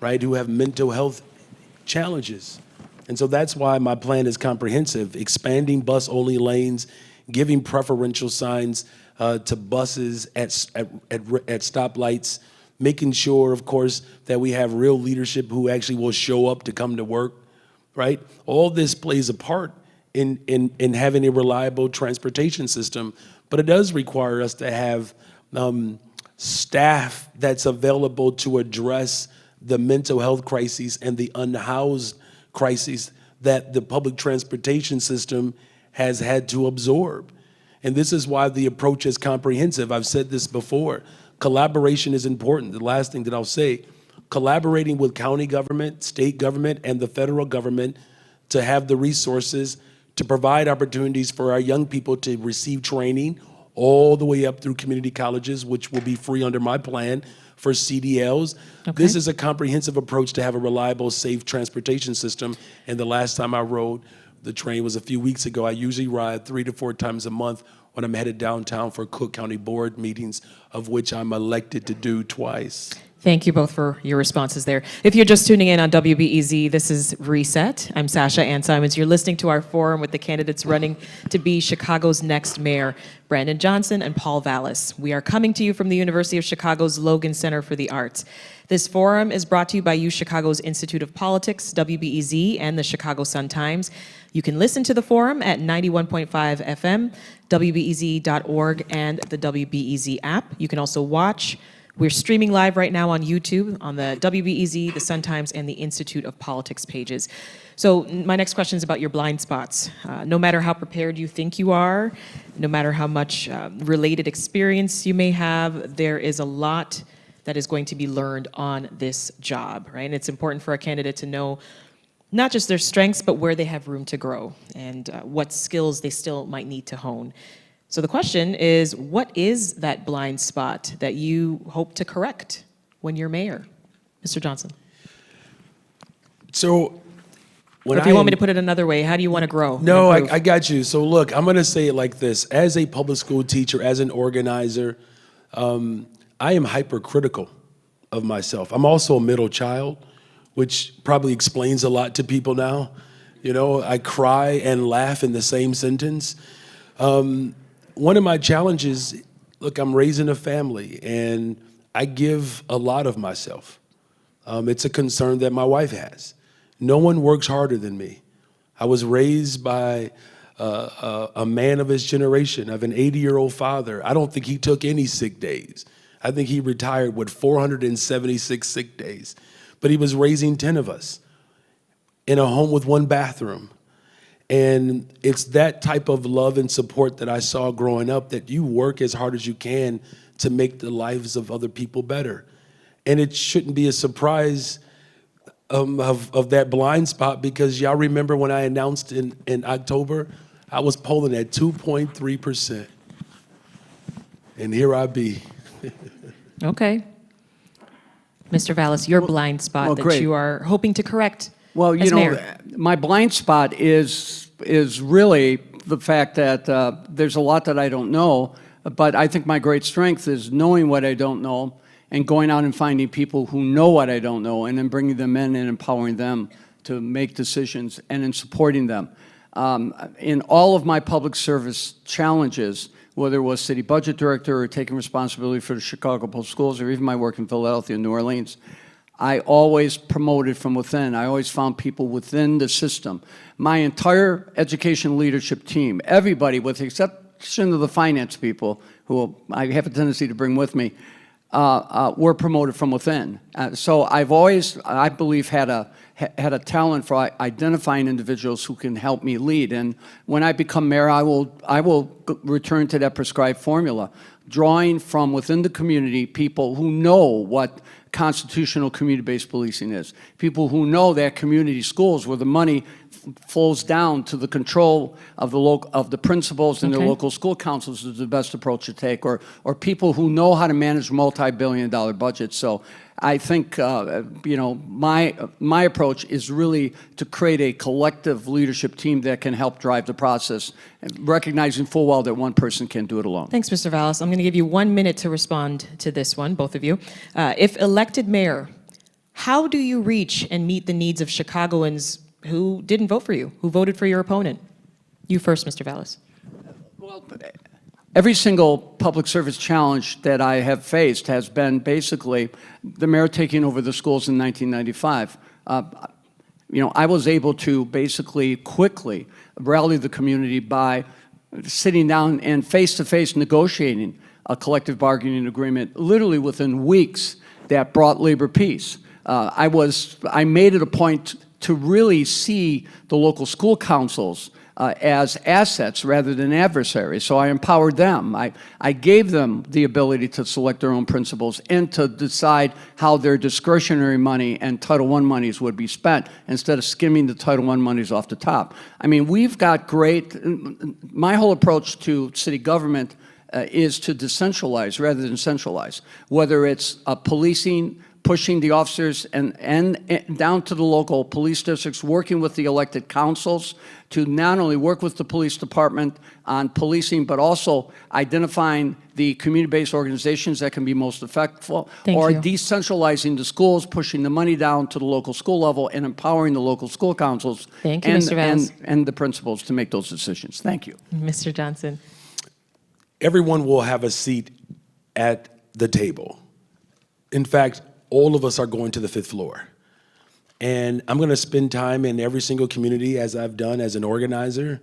right, who have mental health challenges. And so that's why my plan is comprehensive: expanding bus-only lanes, giving preferential signs to buses at stoplights, making sure, of course, that we have real leadership who actually will show up to come to work, right? All this plays a part in having a reliable transportation system, but it does require us to have staff that's available to address the mental health crises and the unhoused crises that the public transportation system has had to absorb. And this is why the approach is comprehensive. I've said this before. Collaboration is important. The last thing that I'll say, collaborating with county government, state government, and the federal government to have the resources to provide opportunities for our young people to receive training all the way up through community colleges, which will be free under my plan for CDLs. Okay. This is a comprehensive approach to have a reliable, safe transportation system. And the last time I rode the train was a few weeks ago. I usually ride 3 to 4 times a month when I'm headed downtown for Cook County Board meetings, of which I'm elected to do twice. Thank you both for your responses there. If you're just tuning in on WBEZ, this is Reset. I'm Sasha-Ann Simons. You're listening to our forum with the candidates running to be Chicago's next mayor, Brandon Johnson and Paul Vallas. We are coming to you from the University of Chicago's Logan Center for the Arts. This forum is brought to you by UChicago's Institute of Politics, WBEZ, and the Chicago Sun-Times. You can listen to the forum at 91.5 FM, WBEZ.org, and the WBEZ app. You can also watch. We're streaming live right now on YouTube on the WBEZ, the Sun-Times, and the Institute of Politics pages. So my next question is about your blind spots. No matter how prepared you think you are, no matter how much related experience you may have, there is a lot that is going to be learned on this job, right? And it's important for a candidate to know not just their strengths, but where they have room to grow and what skills they still might need to hone. So the question is, what is that blind spot that you hope to correct when you're mayor? Mr. Johnson. So when Or if you want me to put it another way, how do you want to grow? No, and improve? I got you. So look, I'm going to say it like this. As a public school teacher, as an organizer, I am hypercritical of myself. I'm also a middle child, which probably explains a lot to people now. You know, I cry and laugh in the same sentence. One of my challenges, look, I'm raising a family, and I give a lot of myself. It's a concern that my wife has. No one works harder than me. I was raised by a man of his generation. I have an 80-year-old father. I don't think he took any sick days. I think he retired with 476 sick days. But he was raising 10 of us in a home with 1 bathroom. And it's that type of love and support that I saw growing up, that you work as hard as you can to make the lives of other people better. And it shouldn't be a surprise of that blind spot, because y'all remember when I announced in October, I was polling at 2.3%. And here I be. Okay. Mr. Vallas, your blind spot that great. you are hoping to correct Well, as you know, mayor. my blind spot is really the fact that there's a lot that I don't know, but I think my great strength is knowing what I don't know and going out and finding people who know what I don't know, and then bringing them in and empowering them to make decisions, and in supporting them. In all of my public service challenges, whether it was city budget director or taking responsibility for the Chicago Public Schools, or even my work in Philadelphia and New Orleans, I always promoted from within. I always found people within the system. My entire education leadership team, everybody with the exception of the finance people, who I have a tendency to bring with me, were promoted from within. So I've always, I believe, had a talent for identifying individuals who can help me lead. And when I become mayor, I will return to that prescribed formula, drawing from within the community people who know what constitutional community-based policing is, people who know that community schools, where the money flows down to the control of the principals and their local school councils, is the best approach to take, or people who know how to manage multi-billion-dollar budgets. So I think you know, my approach is really to create a collective leadership team that can help drive the process, recognizing full well that one person can't do it alone. Thanks, Mr. Vallas. I'm going to give you 1 minute to respond to this one, both of you. If elected mayor, how do you reach and meet the needs of Chicagoans who didn't vote for you, who voted for your opponent? You first, Mr. Vallas. Well, every single public service challenge that I have faced has been basically the mayor taking over the schools in 1995. You know, I was able to basically quickly rally the community by sitting down and face-to-face negotiating a collective bargaining agreement literally within weeks that brought labor peace. I made it a point to really see the local school councils as assets rather than adversaries. So I empowered them. I gave them the ability to select their own principals and to decide how their discretionary money and Title I monies would be spent instead of skimming the Title I monies off the top. I mean, we've got great, my whole approach to city government is to decentralize rather than centralize, whether it's policing, pushing the officers and down to the local police districts, working with the elected councils to not only work with the police department on policing, but also identifying the community-based organizations that can be most effective, or decentralizing the schools, pushing the money down to the local school level and empowering the local school councils and the principals to make those decisions. Thank you. Mr. Johnson. Everyone will have a seat at the table. In fact, all of us are going to the 5th floor. And I'm going to spend time in every single community, as I've done as an organizer.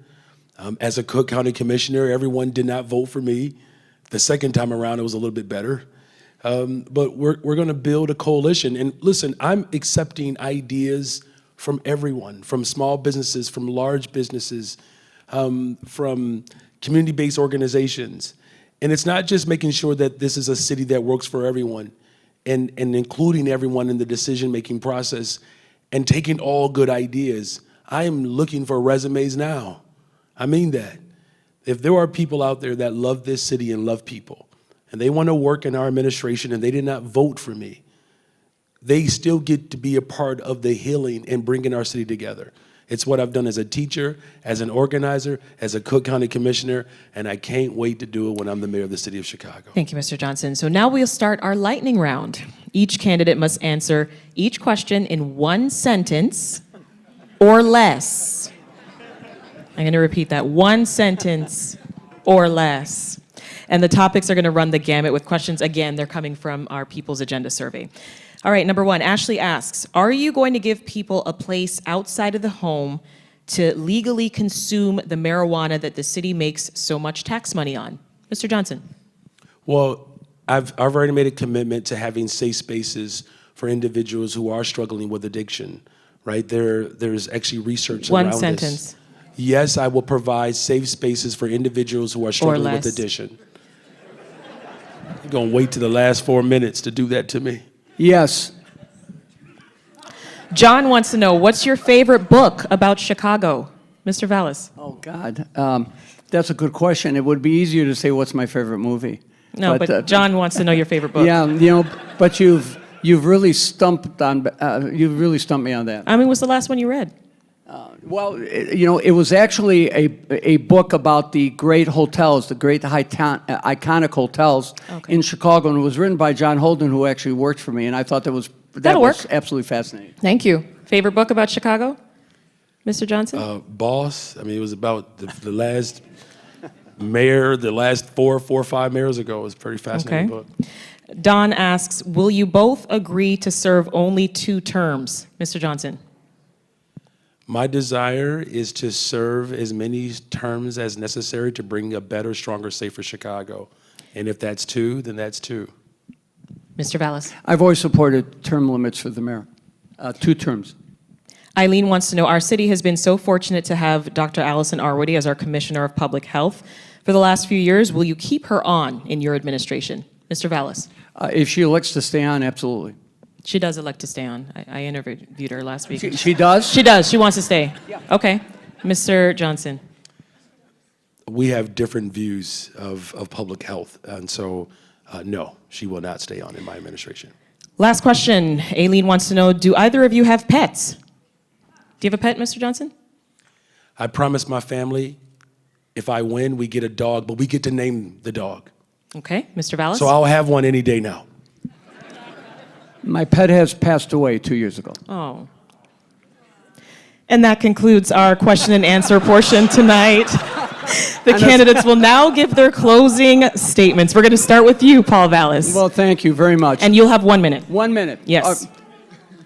As a Cook County Commissioner, everyone did not vote for me. The second time around, it was a little bit better. But we're going to build a coalition. And listen, I'm accepting ideas from everyone, from small businesses, from large businesses, from community-based organizations. And it's not just making sure that this is a city that works for everyone, and including everyone in the decision-making process and taking all good ideas. I am looking for resumes now. I mean that. If there are people out there that love this city and love people, and they want to work in our administration and they did not vote for me, they still get to be a part of the healing and bringing our city together. It's what I've done as a teacher, as an organizer, as a Cook County Commissioner, and I can't wait to do it when I'm the mayor of the city of Chicago. Thank you, Mr. Johnson. So now we'll start our lightning round. Each candidate must answer each question in one sentence or less. I'm going to repeat that, one sentence or less. And the topics are going to run the gamut with questions. Again, they're coming from our People's Agenda survey. All right, number one, Ashley asks, are you going to give people a place outside of the home to legally consume the marijuana that the city makes so much tax money on? Mr. Johnson. Well, I've already made a commitment to having safe spaces for individuals who are struggling with addiction, right? There's actually research around this. One sentence. Yes, I will provide safe spaces for individuals who are struggling with addiction. You're going to wait to the last 4 minutes to do that to me. Yes. John wants to know, what's your favorite book about Chicago? Mr. Vallas. Oh, God. That's a good question. It would be easier to say, what's my favorite movie? No, but John wants to know your favorite book. Yeah, but you've really stumped me on that. I mean, what's the last one you read? Well, it was actually a book about the great hotels, the great iconic hotels in Chicago, and it was written by John Holden, who actually worked for me, and I thought that was absolutely fascinating. Thank you. Favorite book about Chicago, Mr. Johnson? Boss. I mean, it was about the last mayor, the last four or five mayors ago. It was a pretty fascinating book. Don asks, will you both agree to serve only 2 terms? Mr. Johnson. My desire is to serve as many terms as necessary to bring a better, stronger, safer Chicago. And if that's 2, then that's 2. Mr. Vallas. I've always supported term limits for the mayor, 2 terms. Eileen wants to know, our city has been so fortunate to have Dr. Allison Arwoody as our Commissioner of Public Health for the last few years. Will you keep her on in your administration? Mr. Vallas. If she elects to stay on, absolutely. She does elect to stay on. I interviewed her last week. She does? She does. She wants to stay. Yeah. Okay. Mr. Johnson. We have different views of public health, and so no, she will not stay on in my administration. Last question. Aileen wants to know, do either of you have pets? Do you have a pet, Mr. Johnson? I promised my family, if I win, we get a dog, but we get to name the dog. Okay. Mr. Vallas? So I'll have one any day now. My pet has passed away 2 years ago. Oh. And that concludes our question and answer portion tonight. The candidates will now give their closing statements. We're going to start with you, Paul Vallas. Well, thank you very much. And you'll have 1 minute. 1 minute. Yes.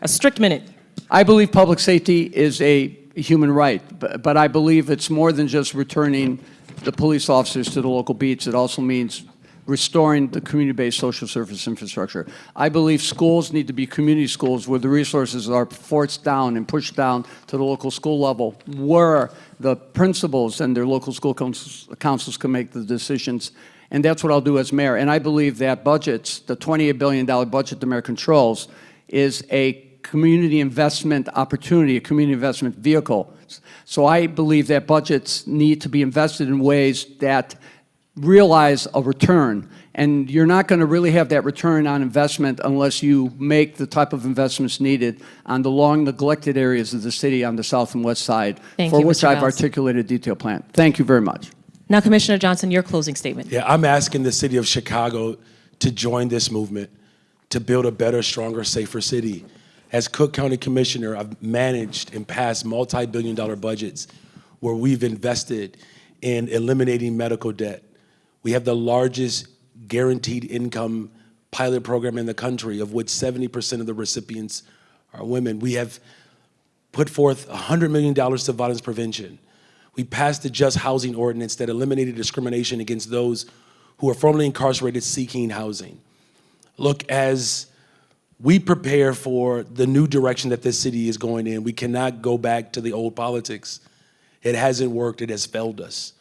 A strict minute. I believe public safety is a human right, but I believe it's more than just returning the police officers to the local beats. It also means restoring the community-based social service infrastructure. I believe schools need to be community schools where the resources are forced down and pushed down to the local school level, where the principals and their local school councils can make the decisions. And that's what I'll do as mayor. And I believe that budgets, the $28 billion budget the mayor controls, is a community investment opportunity, a community investment vehicle. So I believe that budgets need to be invested in ways that realize a return. And you're not going to really have that return on investment unless you make the type of investments needed on the long neglected areas of the city on the south and west side, for which I've articulated a detailed plan. Thank you very much. Now, Commissioner Johnson, your closing statement. Yeah, I'm asking the city of Chicago to join this movement to build a better, stronger, safer city. As Cook County Commissioner, I've managed and passed multi-billion-dollar budgets where we've invested in eliminating medical debt. We have the largest guaranteed income pilot program in the country, of which 70% of the recipients are women. We have put forth $100 million to violence prevention. We passed the Just Housing Ordinance that eliminated discrimination against those who are formerly incarcerated seeking housing. Look, as we prepare for the new direction that this city is going in, we cannot go back to the old politics. It hasn't worked, it has failed us.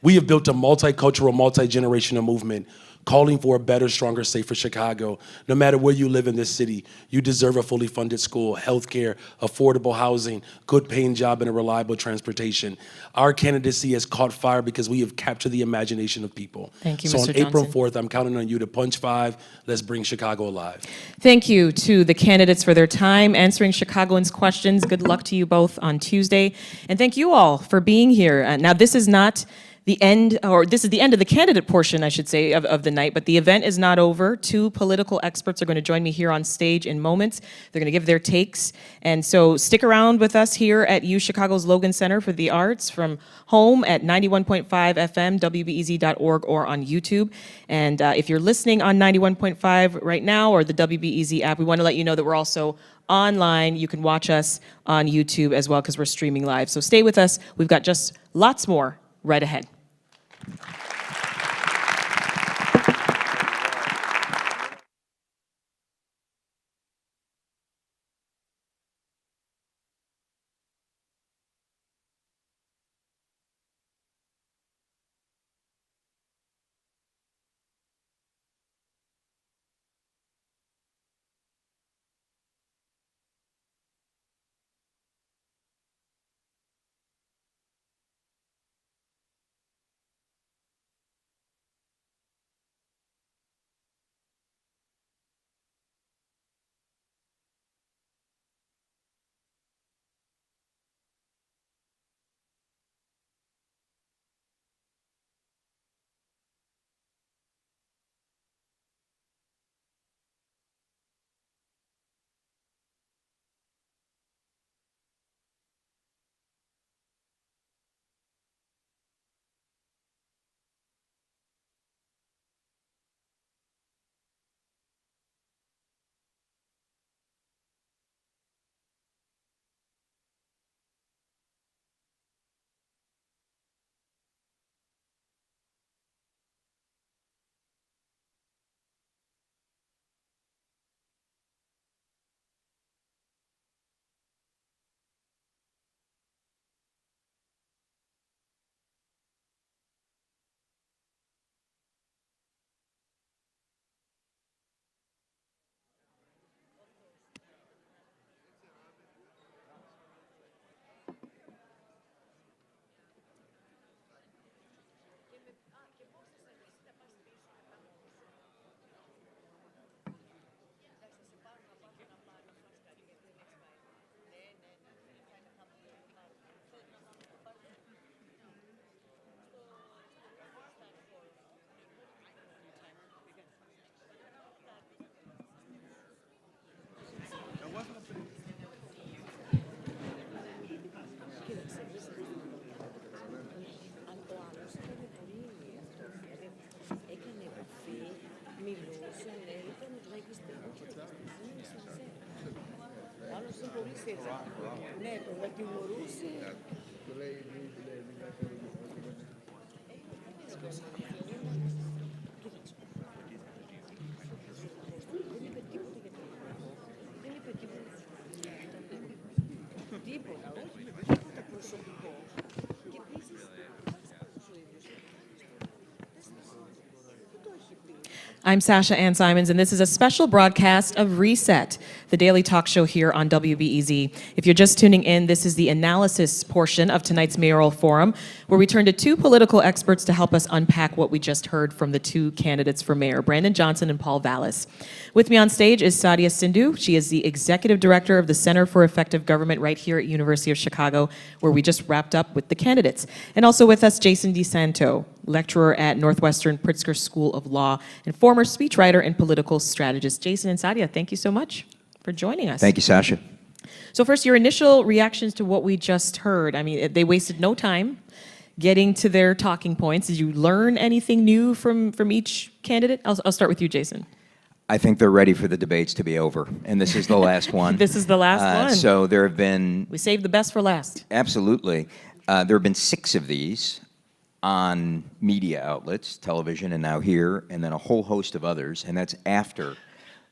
We have built a multicultural, multi-generational movement calling for a better, stronger, safer Chicago. No matter where you live in this city, you deserve a fully funded school, healthcare, affordable housing, good paying job, and a reliable transportation. Our candidacy has caught fire because we have captured the imagination of people. Thank you, so Mr. on Johnson. April 4th, I'm counting on you to punch 5. Let's bring Chicago alive. Thank you to the candidates for their time answering Chicagoans' questions. Good luck to you both on Tuesday. And thank you all for being here. Now, this is not the end, or this is the end of the candidate portion, I should say, of the night, but the event is not over. 2 political experts are going to join me here on stage in moments. They're going to give their takes. And so stick around with us here at UChicago's Logan Center for the Arts from home at 91.5 FM, WBEZ.org, or on YouTube. And if you're listening on 91.5 right now or the WBEZ app, we want to let you know that we're also online. You can watch us on YouTube as well because we're streaming live. So stay with us. We've got just lots more right ahead. I'm Sasha-Ann Simons, and this is a special broadcast of Reset, the daily talk show here on WBEZ. If you're just tuning in, this is the analysis portion of tonight's Mayoral Forum, where we turn to two political experts to help us unpack what we just heard from the two candidates for mayor, Brandon Johnson and Paul Vallas. With me on stage is Sadia Sindhu. She is the executive director of the Center for Effective Government right here at University of Chicago, where we just wrapped up with the candidates. And also with us, Jason DeSanto, lecturer at Northwestern Pritzker School of Law and former speechwriter and political strategist. Jason and Sadia, thank you so much for joining us. Thank you, Sasha. So first, your initial reactions to what we just heard. I mean, they wasted no time getting to their talking points. Did you learn anything new from each candidate? I'll start with you, Jason. I think they're ready for the debates to be over, and this is the last one. This is the last one. So there have been... We saved the best for last. Absolutely. There have been 6 of these on media outlets, television and now here, and then a whole host of others, and that's after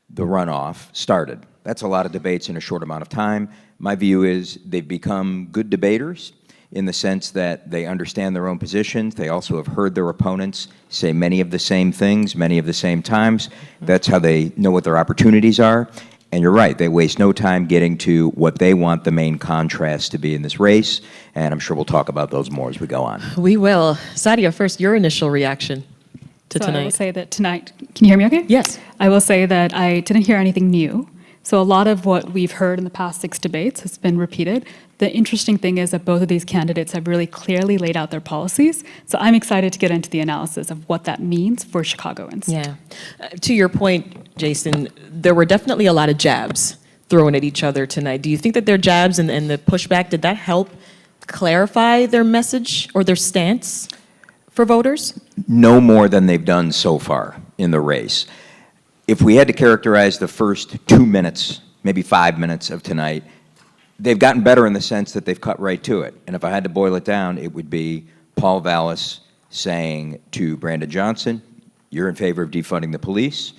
the runoff started. That's a lot of debates in a short amount of time. My view is they've become good debaters in the sense that they understand their own positions. They also have heard their opponents say many of the same things, many of the same times. That's how they know what their opportunities are. And you're right, they waste no time getting to what they want the main contrast to be in this race, and I'm sure we'll talk about those more as we go on. We will. Sadia, first, your initial reaction to tonight. I will say that tonight, can you hear me okay? Yes. I will say that I didn't hear anything new. So a lot of what we've heard in the past 6 debates has been repeated. The interesting thing is that both of these candidates have really clearly laid out their policies. So I'm excited to get into the analysis of what that means for Chicagoans. Yeah. To your point, Jason, there were definitely a lot of jabs thrown at each other tonight. Do you think that their jabs and the pushback, did that help clarify their message or their stance for voters? No more than they've done so far in the race. If we had to characterize the first 2 minutes, maybe 5 minutes of tonight, they've gotten better in the sense that they've cut right to it. And if I had to boil it down, it would be Paul Vallas saying to Brandon Johnson, you're in favor of defunding the police,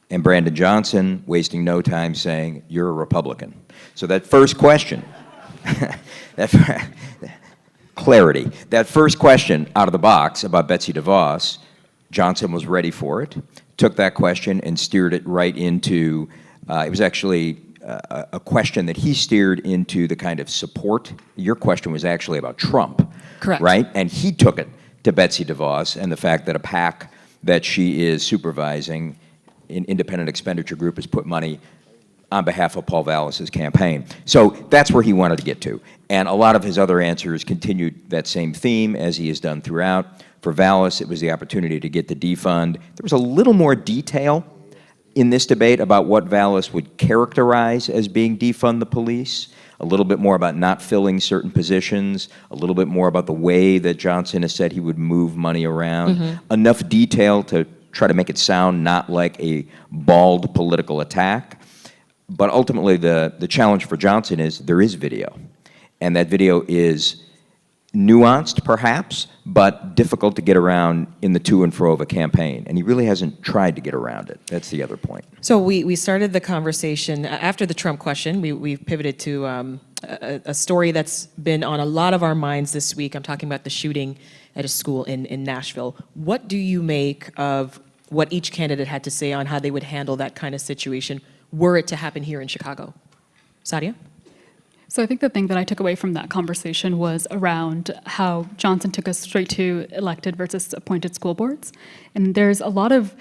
and Brandon Johnson wasting no time saying, you're a Republican. So that first question, clarity, that first question out of the box about Betsy DeVos, Johnson was ready for it, took that question and steered it right into, it was actually a question that he steered into the kind of support. Your question was actually about Trump. Correct. Right? And he took it to Betsy DeVos and the fact that a PAC that she is supervising, an independent expenditure group, has put money on behalf of Paul Vallas' campaign. So that's where he wanted to get to. And a lot of his other answers continued that same theme as he has done throughout. For Vallas, it was the opportunity to get the defund. There was a little more detail in this debate about what Vallas would characterize as being defund the police, a little bit more about not filling certain positions, a little bit more about the way that Johnson has said he would move money around. Enough detail to try to make it sound not like a bald political attack. But ultimately, the challenge for Johnson is there is video. And that video is nuanced, perhaps, but difficult to get around in the to and fro of a campaign. And he really hasn't tried to get around it. That's the other point. So we started the conversation after the Trump question. We pivoted to a story that's been on a lot of our minds this week. I'm talking about the shooting at a school in Nashville. What do you make of what each candidate had to say on how they would handle that kind of situation were it to happen here in Chicago? Sadia? So I think the thing that I took away from that conversation was around how Johnson took us straight to elected versus appointed school boards. And there's a lot of,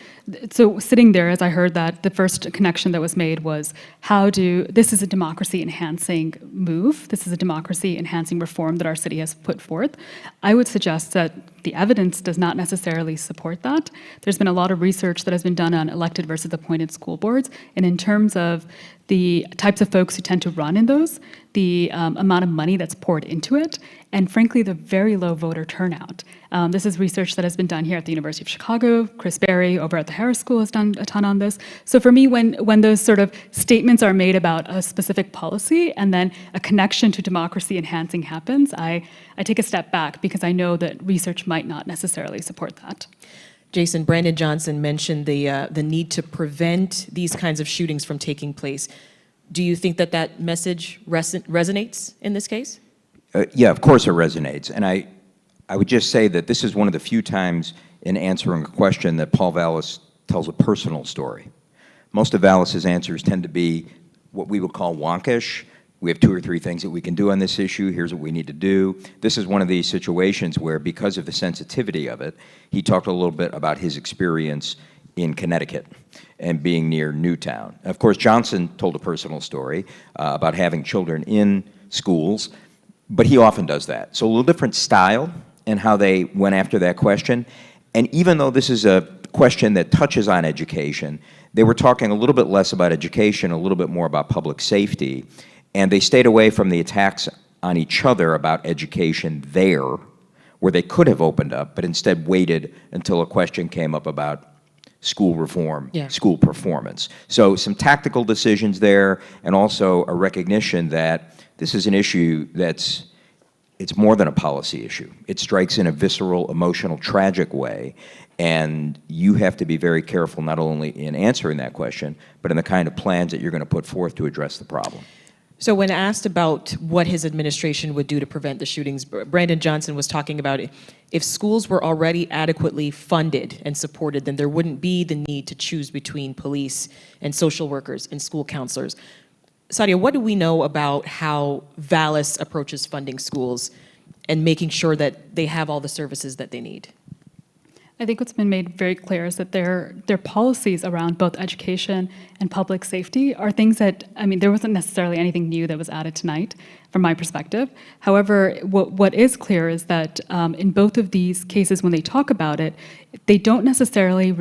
so sitting there as I heard that, the first connection that was made was this is a democracy enhancing move. This is a democracy enhancing reform that our city has put forth. I would suggest that the evidence does not necessarily support that. There's been a lot of research that has been done on elected versus appointed school boards. And in terms of the types of folks who tend to run in those, the amount of money that's poured into it, and frankly, the very low voter turnout. This is research that has been done here at the University of Chicago. Chris Berry over at the Harris School has done a ton on this. So for me, when those sort of statements are made about a specific policy and then a connection to democracy enhancing happens, I take a step back because I know that research might not necessarily support that. Jason, Brandon Johnson mentioned the need to prevent these kinds of shootings from taking place. Do you think that message resonates in this case? Yeah, of course it resonates. And I would just say that this is one of the few times in answering a question that Paul Vallas tells a personal story. Most of Vallas's answers tend to be what we would call wonkish. We have 2 or 3 things that we can do on this issue. Here's what we need to do. This is one of these situations where, because of the sensitivity of it, he talked a little bit about his experience in Connecticut and being near Newtown. Of course, Johnson told a personal story about having children in schools, but he often does that. So a little different style in how they went after that question. And even though this is a question that touches on education, they were talking a little bit less about education, a little bit more about public safety. And they stayed away from the attacks on each other about education there, where they could have opened up, but instead waited until a question came up about school reform, school performance. So some tactical decisions there, and also a recognition that this is an issue it's more than a policy issue. It strikes in a visceral, emotional, tragic way, and you have to be very careful not only in answering that question, but in the kind of plans that you're going to put forth to address the problem. So when asked about what his administration would do to prevent the shootings, Brandon Johnson was talking about if schools were already adequately funded and supported, then there wouldn't be the need to choose between police and social workers and school counselors. Sadia, what do we know about how Vallas approaches funding schools and making sure that they have all the services that they need? I think what's been made very clear is that their policies around both education and public safety are things that, I mean, there wasn't necessarily anything new that was added tonight from my perspective. However, what is clear is that in both of these cases, when they talk about it, they don't necessarily,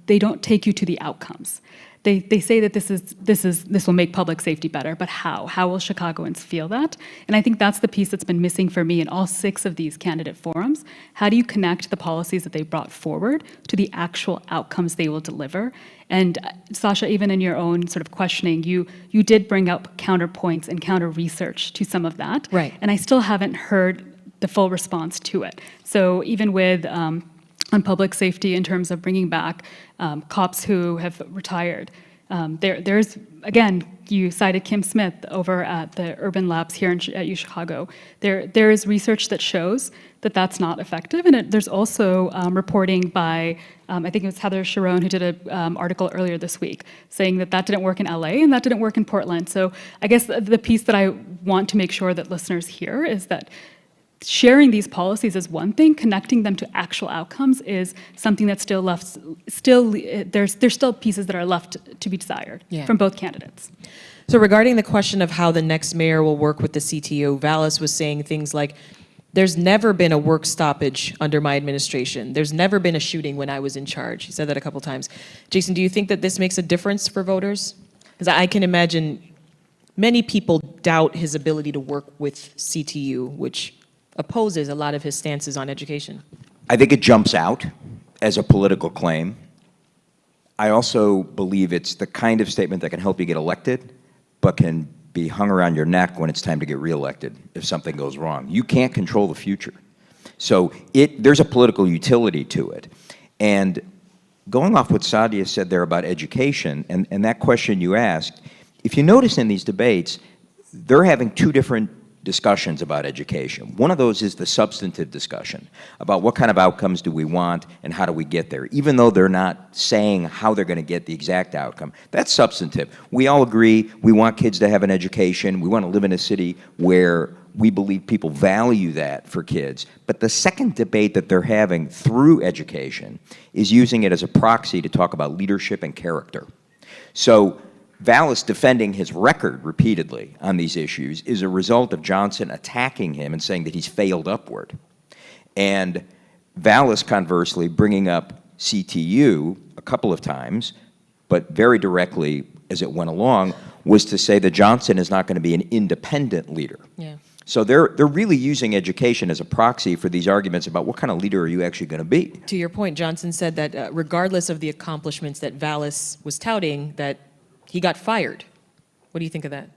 they don't take you to the outcomes. They say that this will make public safety better, but how? How will Chicagoans feel that? And I think that's the piece that's been missing for me in all 6 of these candidate forums. How do you connect the policies that they brought forward to the actual outcomes they will deliver? And Sasha, even in your own sort of questioning, you did bring up counterpoints and counter research to some of that. Right. And I still haven't heard the full response to it. So even with on public safety in terms of bringing back cops who have retired. There's, again, you cited Kim Smith over at the Urban Labs here at UChicago. There is research that shows that that's not effective, and there's also reporting by, I think it was Heather Sharon who did an article earlier this week saying that that didn't work in LA and that didn't work in Portland. So I guess the piece that I want to make sure that listeners hear is that sharing these policies is one thing, connecting them to actual outcomes is something that's there's still pieces that are left to be desired from both candidates. So regarding the question of how the next mayor will work with the CTO, Vallas was saying things like, there's never been a work stoppage under my administration. There's never been a shooting when I was in charge. He said that a couple times. Jason, do you think that this makes a difference for voters? Because I can imagine many people doubt his ability to work with CTU, which opposes a lot of his stances on education. I think it jumps out as a political claim. I also believe it's the kind of statement that can help you get elected, but can be hung around your neck when it's time to get reelected if something goes wrong. You can't control the future. So there's a political utility to it. And going off what Sadia said there about education, and that question you asked, if you notice in these debates, they're having 2 different discussions about education. One of those is the substantive discussion about what kind of outcomes do we want and how do we get there, even though they're not saying how they're going to get the exact outcome. That's substantive. We all agree we want kids to have an education. We want to live in a city where we believe people value that for kids. But the second debate that they're having through education is using it as a proxy to talk about leadership and character. So Vallas defending his record repeatedly on these issues is a result of Johnson attacking him and saying that he's failed upward. And Vallas, conversely, bringing up CTU a couple of times, but very directly as it went along, was to say that Johnson is not going to be an independent leader. Yeah. So they're really using education as a proxy for these arguments about what kind of leader are you actually going to be. To your point, Johnson said that regardless of the accomplishments that Vallas was touting, that he got fired. What do you think of that?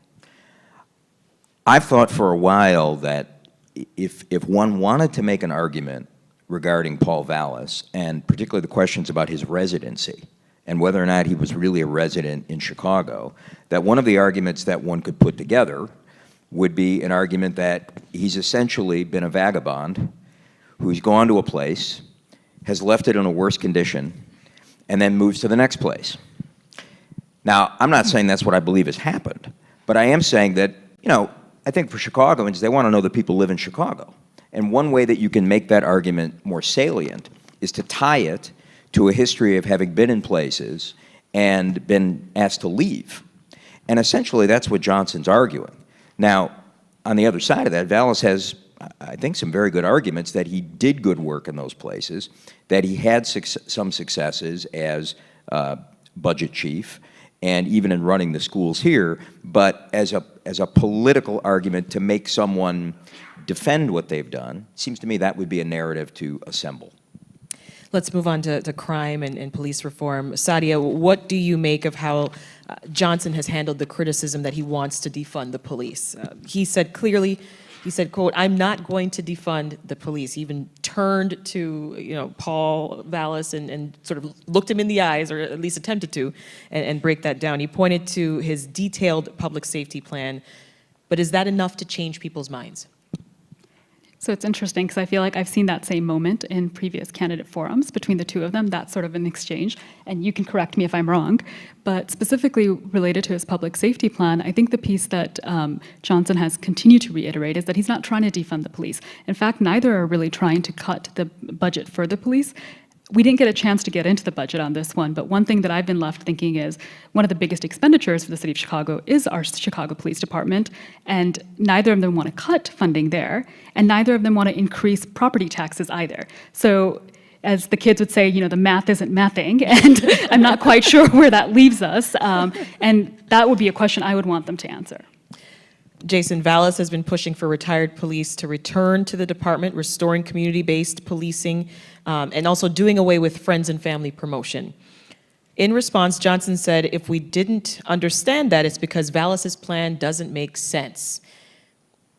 I've thought for a while that if one wanted to make an argument regarding Paul Vallas, and particularly the questions about his residency and whether or not he was really a resident in Chicago, that one of the arguments that one could put together would be an argument that he's essentially been a vagabond who's gone to a place, has left it in a worse condition, and then moves to the next place. Now, I'm not saying that's what I believe has happened, but I am saying that, I think for Chicagoans, they want to know that people live in Chicago. And one way that you can make that argument more salient is to tie it to a history of having been in places and been asked to leave. And essentially, that's what Johnson's arguing. Now, on the other side of that, Vallas has, I think, some very good arguments that he did good work in those places, that he had some successes as budget chief, and even in running the schools here, but as a political argument to make someone defend what they've done, it seems to me that would be a narrative to assemble. Let's move on to crime and police reform. Sadia, what do you make of how Johnson has handled the criticism that he wants to defund the police? He said clearly, he said, quote, "I'm not going to defund the police." He even turned to Paul Vallas and sort of looked him in the eyes, or at least attempted to, and break that down. He pointed to his detailed public safety plan, but is that enough to change people's minds? So it's interesting because I feel like I've seen that same moment in previous candidate forums between the two of them, that sort of an exchange, and you can correct me if I'm wrong, but specifically related to his public safety plan, I think the piece that Johnson has continued to reiterate is that he's not trying to defund the police. In fact, neither are really trying to cut the budget for the police. We didn't get a chance to get into the budget on this one, but one thing that I've been left thinking is one of the biggest expenditures for the city of Chicago is our Chicago Police Department, and neither of them want to cut funding there, and neither of them want to increase property taxes either. So as the kids would say, the math isn't mathing, and I'm not quite sure where that leaves us, and that would be a question I would want them to answer. Jason, Vallas has been pushing for retired police to return to the department, restoring community-based policing, and also doing away with friends and family promotion. In response, Johnson said, if we didn't understand that, it's because Vallas's plan doesn't make sense.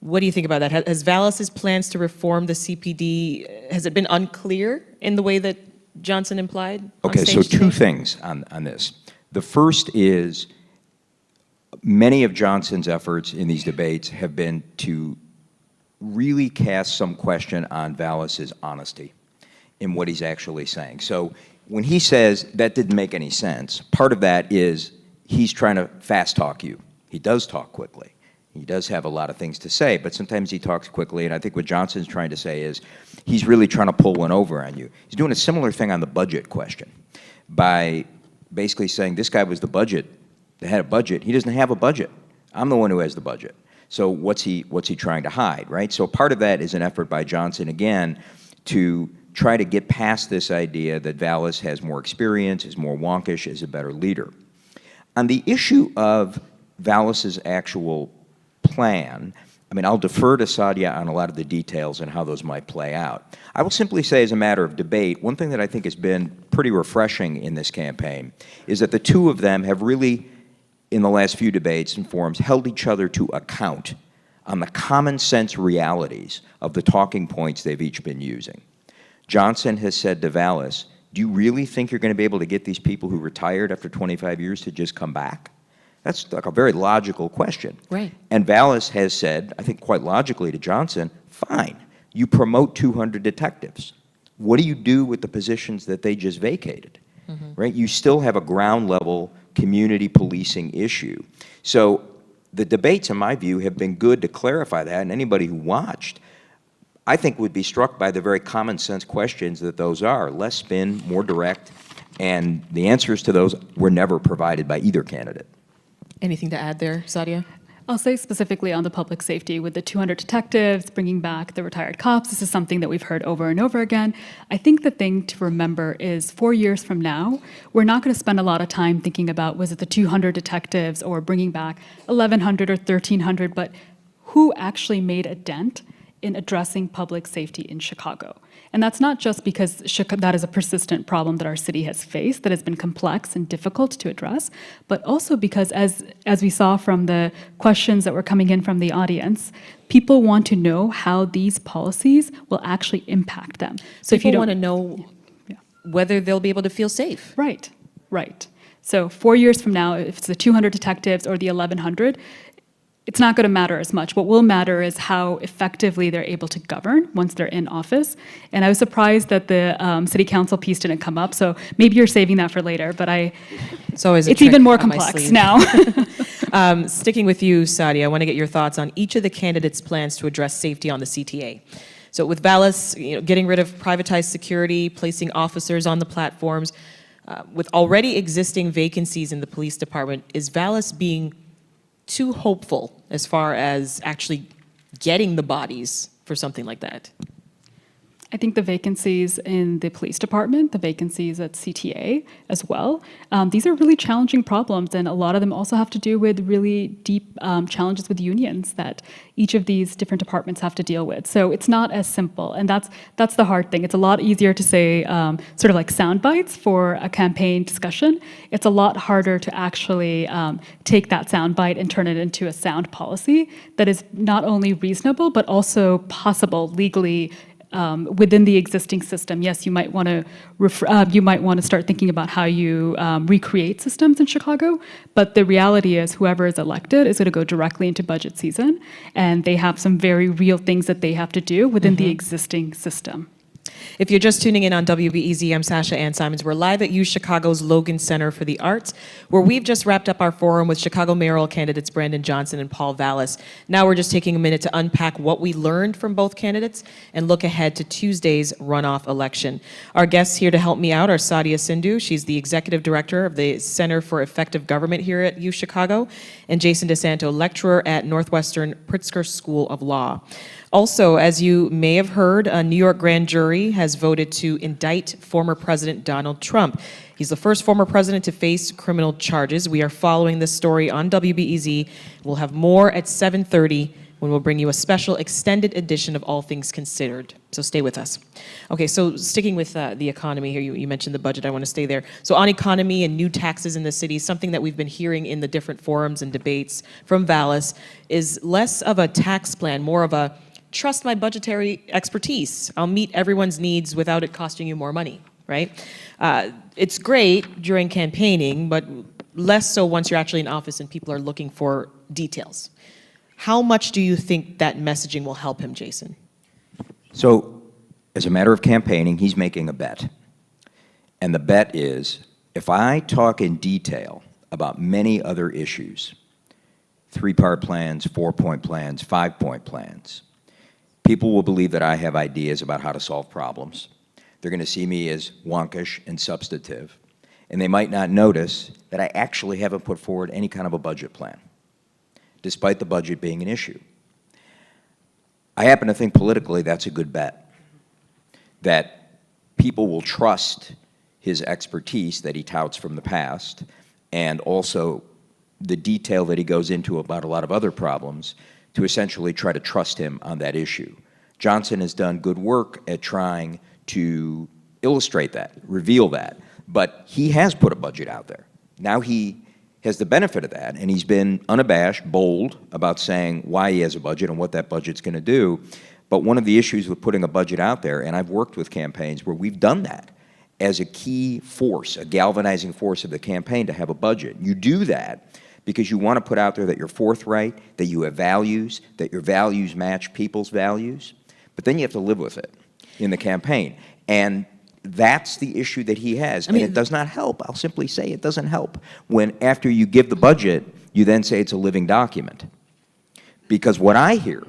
What do you think about that? Has Vallas's plans to reform the CPD, has it been unclear in the way that Johnson implied? Okay, so two things on this. The first is, many of Johnson's efforts in these debates have been to really cast some question on Vallas's honesty in what he's actually saying. So when he says that didn't make any sense, part of that is he's trying to fast talk you. He does talk quickly. He does have a lot of things to say, but sometimes he talks quickly, and I think what Johnson's trying to say is he's really trying to pull one over on you. He's doing a similar thing on the budget question by basically saying this guy was the head of budget. He doesn't have a budget. I'm the one who has the budget. So what's he trying to hide, right? So part of that is an effort by Johnson, again, to try to get past this idea that Vallas has more experience, is more wonkish, is a better leader. On the issue of Vallas's actual plan, I'll defer to Sadia on a lot of the details and how those might play out. I will simply say, as a matter of debate, one thing that I think has been pretty refreshing in this campaign is that the two of them have really, in the last few debates and forums, held each other to account on the common sense realities of the talking points they've each been using. Johnson has said to Vallas, do you really think you're going to be able to get these people who retired after 25 years to just come back? That's like a very logical question. Right. And Vallas has said, I think quite logically to Johnson, fine, you promote 200 detectives. What do you do with the positions that they just vacated? Right? You still have a ground level community policing issue. So the debates, in my view, have been good to clarify that, and anybody who watched, I think, would be struck by the very common sense questions that those are. Less spin, more direct, and the answers to those were never provided by either candidate. Anything to add there, Sadia? I'll say specifically on the public safety with the 200 detectives, bringing back the retired cops. This is something that we've heard over and over again. I think the thing to remember is 4 years from now, we're not going to spend a lot of time thinking about was it the 200 detectives or bringing back 1,100 or 1,300, but who actually made a dent in addressing public safety in Chicago. And that's not just because that is a persistent problem that our city has faced that has been complex and difficult to address, but also because as we saw from the questions that were coming in from the audience, people want to know how these policies will actually impact them. So if you want to know whether they'll be able to feel safe. Right, right. So 4 years from now, if it's the 200 detectives or the 1,100, it's not going to matter as much. What will matter is how effectively they're able to govern once they're in office. And I was surprised that the city council piece didn't come up. So maybe you're saving that for later. But It's always a it's trick even more up my complex sleeve. now. Sticking with you, Sadia, I want to get your thoughts on each of the candidates' plans to address safety on the CTA. So with Vallas, getting rid of privatized security, placing officers on the platforms, with already existing vacancies in the police department, is Vallas being too hopeful as far as actually getting the bodies for something like that? I think the vacancies in the police department, the vacancies at CTA as well, these are really challenging problems, and a lot of them also have to do with really deep challenges with unions that each of these different departments have to deal with. So it's not as simple, and that's the hard thing. It's a lot easier to say sort of like sound bites for a campaign discussion. It's a lot harder to actually take that sound bite and turn it into a sound policy that is not only reasonable but also possible legally within the existing system. Yes, you might want to start thinking about how you recreate systems in Chicago, but the reality is whoever is elected is going to go directly into budget season, and they have some very real things that they have to do within the existing system. If you're just tuning in on WBEZ, I'm Sasha-Ann Simons. We're live at UChicago's Logan Center for the Arts, where we've just wrapped up our forum with Chicago mayoral candidates Brandon Johnson and Paul Vallas. Now we're just taking a minute to unpack what we learned from both candidates and look ahead to Tuesday's runoff election. Our guests here to help me out are Sadia Sindhu. She's the executive director of the Center for Effective Government here at UChicago, and Jason DeSanto, lecturer at Northwestern Pritzker School of Law. Also, as you may have heard, a New York grand jury has voted to indict former President Donald Trump. He's the first former president to face criminal charges. We are following this story on WBEZ. We'll have more at 7:30 when we'll bring you a special extended edition of All Things Considered. So stay with us. Okay, so sticking with the economy here, you mentioned the budget. I want to stay there. So on economy and new taxes in the city, something that we've been hearing in the different forums and debates from Vallas is less of a tax plan, more of a trust my budgetary expertise. I'll meet everyone's needs without it costing you more money, right? It's great during campaigning, but less so once you're actually in office and people are looking for details. How much do you think that messaging will help him, Jason? So, as a matter of campaigning, he's making a bet. And the bet is, if I talk in detail about many other issues, 3-part plans, 4-point plans, 5-point plans, people will believe that I have ideas about how to solve problems. They're going to see me as wonkish and substantive, and they might not notice that I actually haven't put forward any kind of a budget plan, despite the budget being an issue. I happen to think politically that's a good bet, that people will trust his expertise that he touts from the past, and also the detail that he goes into about a lot of other problems, to essentially try to trust him on that issue. Johnson has done good work at trying to illustrate that, reveal that, but he has put a budget out there. Now he has the benefit of that, and he's been unabashed, bold about saying why he has a budget and what that budget's going to do. But one of the issues with putting a budget out there, and I've worked with campaigns where we've done that as a key force, a galvanizing force of the campaign, to have a budget. You do that because you want to put out there that you're forthright, that you have values, that your values match people's values, but then you have to live with it in the campaign. And that's the issue that he has. And it does not help. I'll simply say it doesn't help when, after you give the budget, you then say it's a living document. Because what I hear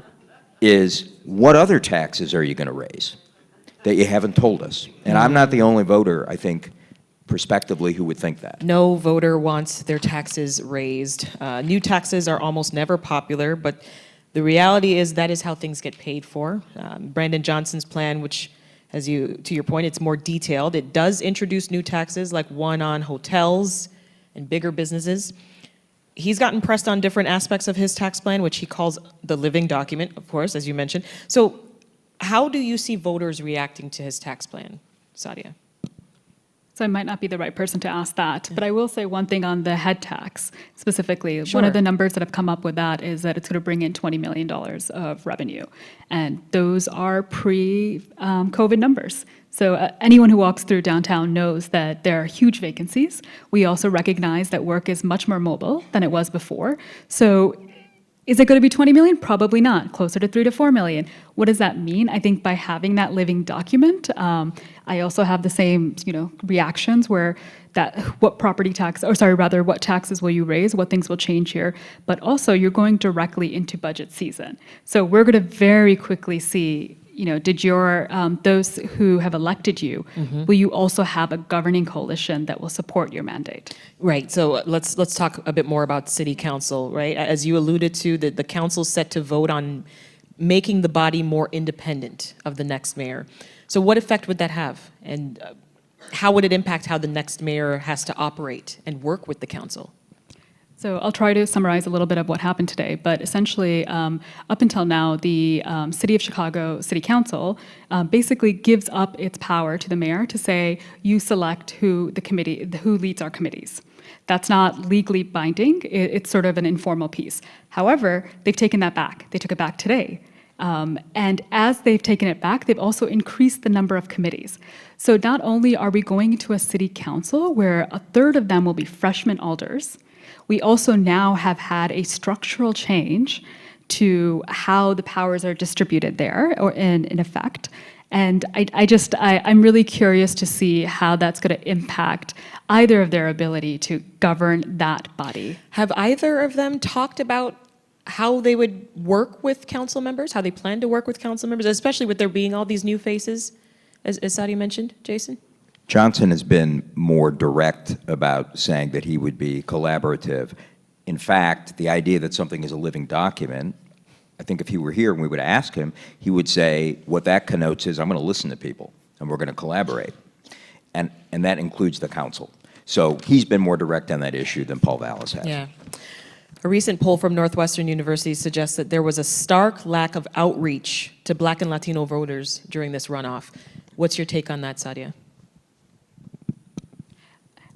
is, what other taxes are you going to raise that you haven't told us? And I'm not the only voter, I think, prospectively, who would think that. No voter wants their taxes raised. New taxes are almost never popular, but the reality is that is how things get paid for. Brandon Johnson's plan, which, to your point, it's more detailed. It does introduce new taxes, like one on hotels and bigger businesses. He's gotten pressed on different aspects of his tax plan, which he calls the living document, of course, as you mentioned. So how do you see voters reacting to his tax plan, Sadia? So I might not be the right person to ask that, but I will say one thing on the head tax specifically. Sure. One of the numbers that have come up with that is that it's going to bring in $20 million of revenue. And those are pre-COVID numbers. So anyone who walks through downtown knows that there are huge vacancies. We also recognize that work is much more mobile than it was before. So Is it going to be 20 million? Probably not. Closer to 3 to 4 million. What does that mean? I think by having that living document, I also have the same, reactions where what property tax, or sorry, rather, what taxes will you raise? What things will change here? But also, you're going directly into budget season. So we're going to very quickly see, did your those who have elected you, will you also have a governing coalition that will support your mandate? Right. So let's talk a bit more about city council, right? As you alluded to, the council's set to vote on making the body more independent of the next mayor. So what effect would that have? And how would it impact how the next mayor has to operate and work with the council? So I'll try to summarize a little bit of what happened today, but essentially, up until now, the City of Chicago City Council basically gives up its power to the mayor to say, you select who leads our committees. That's not legally binding. It's sort of an informal piece. However, they've taken that back. They took it back today. And as they've taken it back, they've also increased the number of committees. So not only are we going into a city council where a third of them will be freshman alders, we also now have had a structural change to how the powers are distributed there, or in effect. And I'm really curious to see how that's going to impact either of their ability to govern that body. Have either of them talked about how they would work with council members, how they plan to work with council members, especially with there being all these new faces, as Sadia mentioned, Jason? Johnson has been more direct about saying that he would be collaborative. In fact, the idea that something is a living document, I think if he were here and we would ask him, he would say, what that connotes is I'm going to listen to people and we're going to collaborate. And that includes the council. So he's been more direct on that issue than Paul Vallas has. Yeah. A recent poll from Northwestern University suggests that there was a stark lack of outreach to Black and Latino voters during this runoff. What's your take on that, Sadia?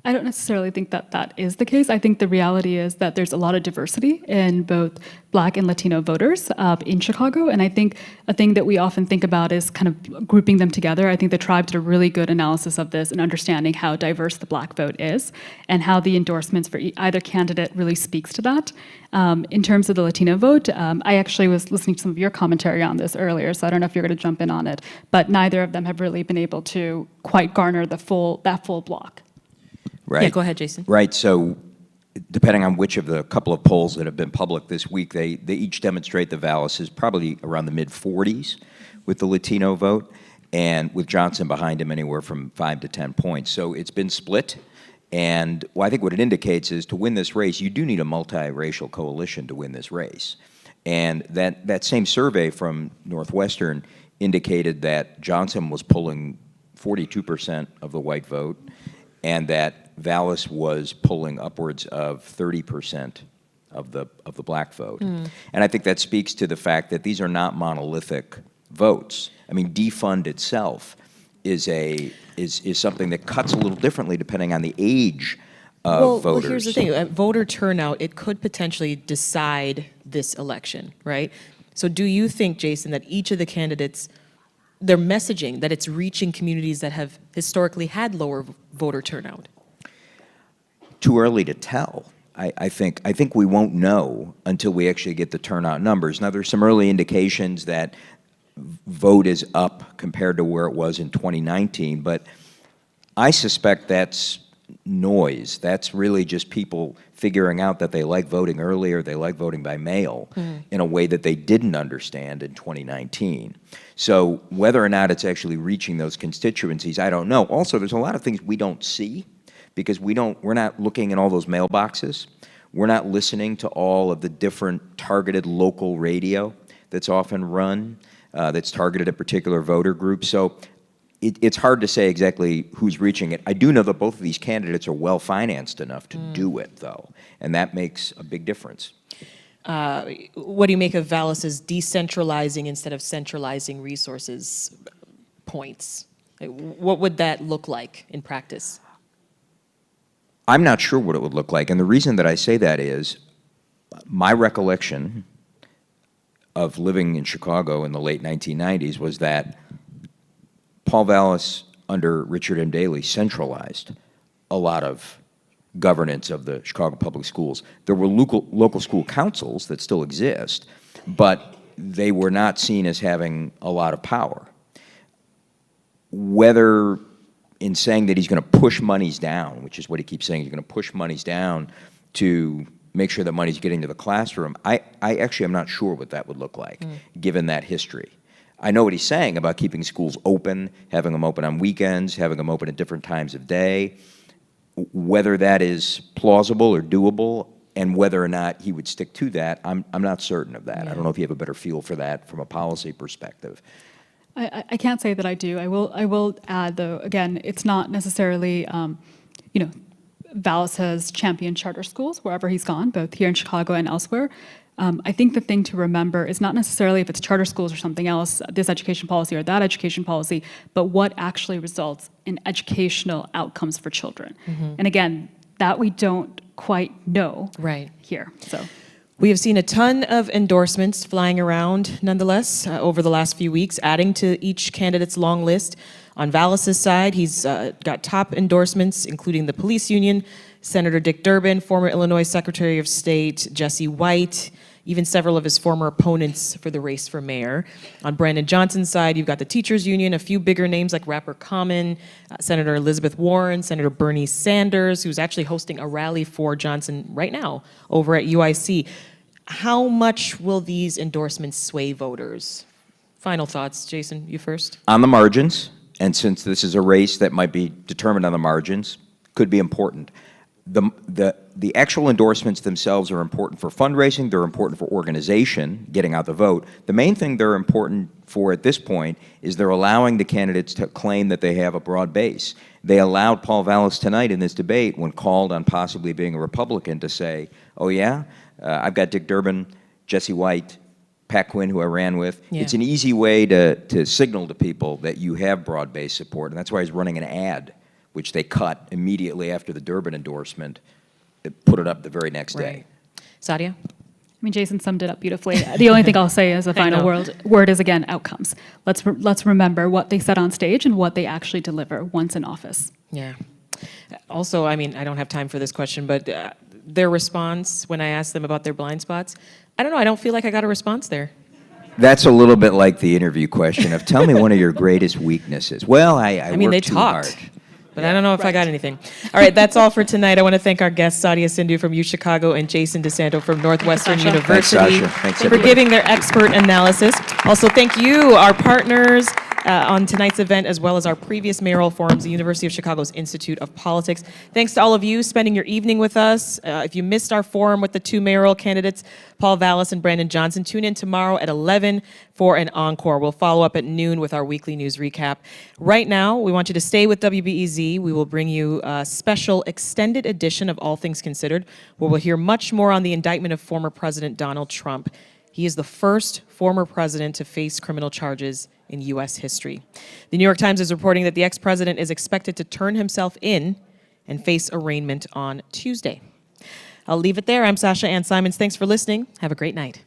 I don't necessarily think that is the case. I think the reality is that there's a lot of diversity in both Black and Latino voters in Chicago, and I think a thing that we often think about is kind of grouping them together. I think the Tribe did a really good analysis of this and understanding how diverse the Black vote is and how the endorsements for either candidate really speaks to that. In terms of the Latino vote, I actually was listening to some of your commentary on this earlier, so I don't know if you're going to jump in on it, but neither of them have really been able to quite garner that full block. Right. Yeah, go ahead, Jason. Right. So depending on which of the couple of polls that have been public this week, they each demonstrate the Vallas is probably around the mid-40s with the Latino vote, and with Johnson behind him anywhere from 5 to 10 points. So it's been split. And I think what it indicates is to win this race, you do need a multiracial coalition to win this race. And that same survey from Northwestern indicated that Johnson was pulling 42% of the white vote, and that Vallas was pulling upwards of 30% of the Black vote. And I think that speaks to the fact that these are not monolithic votes. I mean, defund itself is something that cuts a little differently depending on the age of voters. Well, here's the thing. Voter turnout, it could potentially decide this election, right? So do you think, Jason, that each of the candidates, their messaging, that it's reaching communities that have historically had lower voter turnout? Too early to tell. I think we won't know until we actually get the turnout numbers. Now, there's some early indications that vote is up compared to where it was in 2019, but I suspect that's noise. That's really just people figuring out that they like voting early or they like voting by mail in a way that they didn't understand in 2019. So whether or not it's actually reaching those constituencies, I don't know. Also, there's a lot of things we don't see because we're not looking in all those mailboxes. We're not listening to all of the different targeted local radio that's often run, that's targeted at particular voter groups. So it's hard to say exactly who's reaching it. I do know that both of these candidates are well-financed enough to do it, though, and that makes a big difference. What do you make of Vallas's decentralizing instead of centralizing resources points? What would that look like in practice? I'm not sure what it would look like, and the reason that I say that is my recollection of living in Chicago in the late 1990s was that Paul Vallas, under Richard M. Daley, centralized a lot of governance of the Chicago Public Schools. There were local school councils that still exist, but they were not seen as having a lot of power. Whether in saying that he's going to push monies down, which is what he keeps saying, he's going to push monies down to make sure that money's getting to the classroom, I actually am not sure what that would look like, given that history. I know what he's saying about keeping schools open, having them open on weekends, having them open at different times of day. Whether that is plausible or doable, and whether or not he would stick to that, I'm not certain of that. Yeah. I don't know if you have a better feel for that from a policy perspective. I can't say that I do. I will add, though, again, it's not necessarily, Vallas has championed charter schools wherever he's gone, both here in Chicago and elsewhere. I think the thing to remember is not necessarily if it's charter schools or something else, this education policy or that education policy, but what actually results in educational outcomes for children. And again, that we don't quite know here. So. We have seen a ton of endorsements flying around, nonetheless, over the last few weeks, adding to each candidate's long list. On Vallas' side, he's got top endorsements, including the police union, Senator Dick Durbin, former Illinois Secretary of State Jesse White, even several of his former opponents for the race for mayor. On Brandon Johnson's side, you've got the teachers union, a few bigger names like Rapper Common, Senator Elizabeth Warren, Senator Bernie Sanders, who's actually hosting a rally for Johnson right now over at UIC. How much will these endorsements sway voters? Final thoughts, Jason, you first. On the margins, and since this is a race that might be determined on the margins, could be important. The actual endorsements themselves are important for fundraising, they're important for organization, getting out the vote. The main thing they're important for at this point is they're allowing the candidates to claim that they have a broad base. They allowed Paul Vallas tonight in this debate, when called on possibly being a Republican, to say, oh yeah, I've got Dick Durbin, Jesse White, Pat Quinn, who I ran with. Yeah. It's an easy way to signal to people that you have broad-based support, and that's why he's running an ad, which they cut immediately after the Durbin endorsement, put it up the very next day. Sadia? I mean, Jason summed it up beautifully. The only thing I'll say as a final word is, again, outcomes. Let's remember what they said on stage and what they actually deliver once in office. Yeah. Also, I mean, I don't have time for this question, but their response when I asked them about their blind spots, I don't know, I don't feel like I got a response there. That's a little bit like the interview question of, tell me one of your greatest weaknesses. Well, I mean, work they too talked. hard. But I don't know if I got anything. All right, that's all for tonight. I want to thank our guests, Sadia Sindhu from UChicago and Jason DeSanto from Northwestern University, Thanks, Sasha. Thanks, for everybody. giving their expert analysis. Also, thank you, our partners on tonight's event, as well as our previous mayoral forums, the University of Chicago's Institute of Politics. Thanks to all of you spending your evening with us. If you missed our forum with the two mayoral candidates, Paul Vallas and Brandon Johnson, tune in tomorrow at 11 for an encore. We'll follow up at noon with our weekly news recap. Right now, we want you to stay with WBEZ. We will bring you a special extended edition of All Things Considered, where we'll hear much more on the indictment of former President Donald Trump. He is the first former president to face criminal charges in U.S. history. The New York Times is reporting that the ex-president is expected to turn himself in and face arraignment on Tuesday. I'll leave it there. I'm Sasha-Ann Simons. Thanks for listening. Have a great night.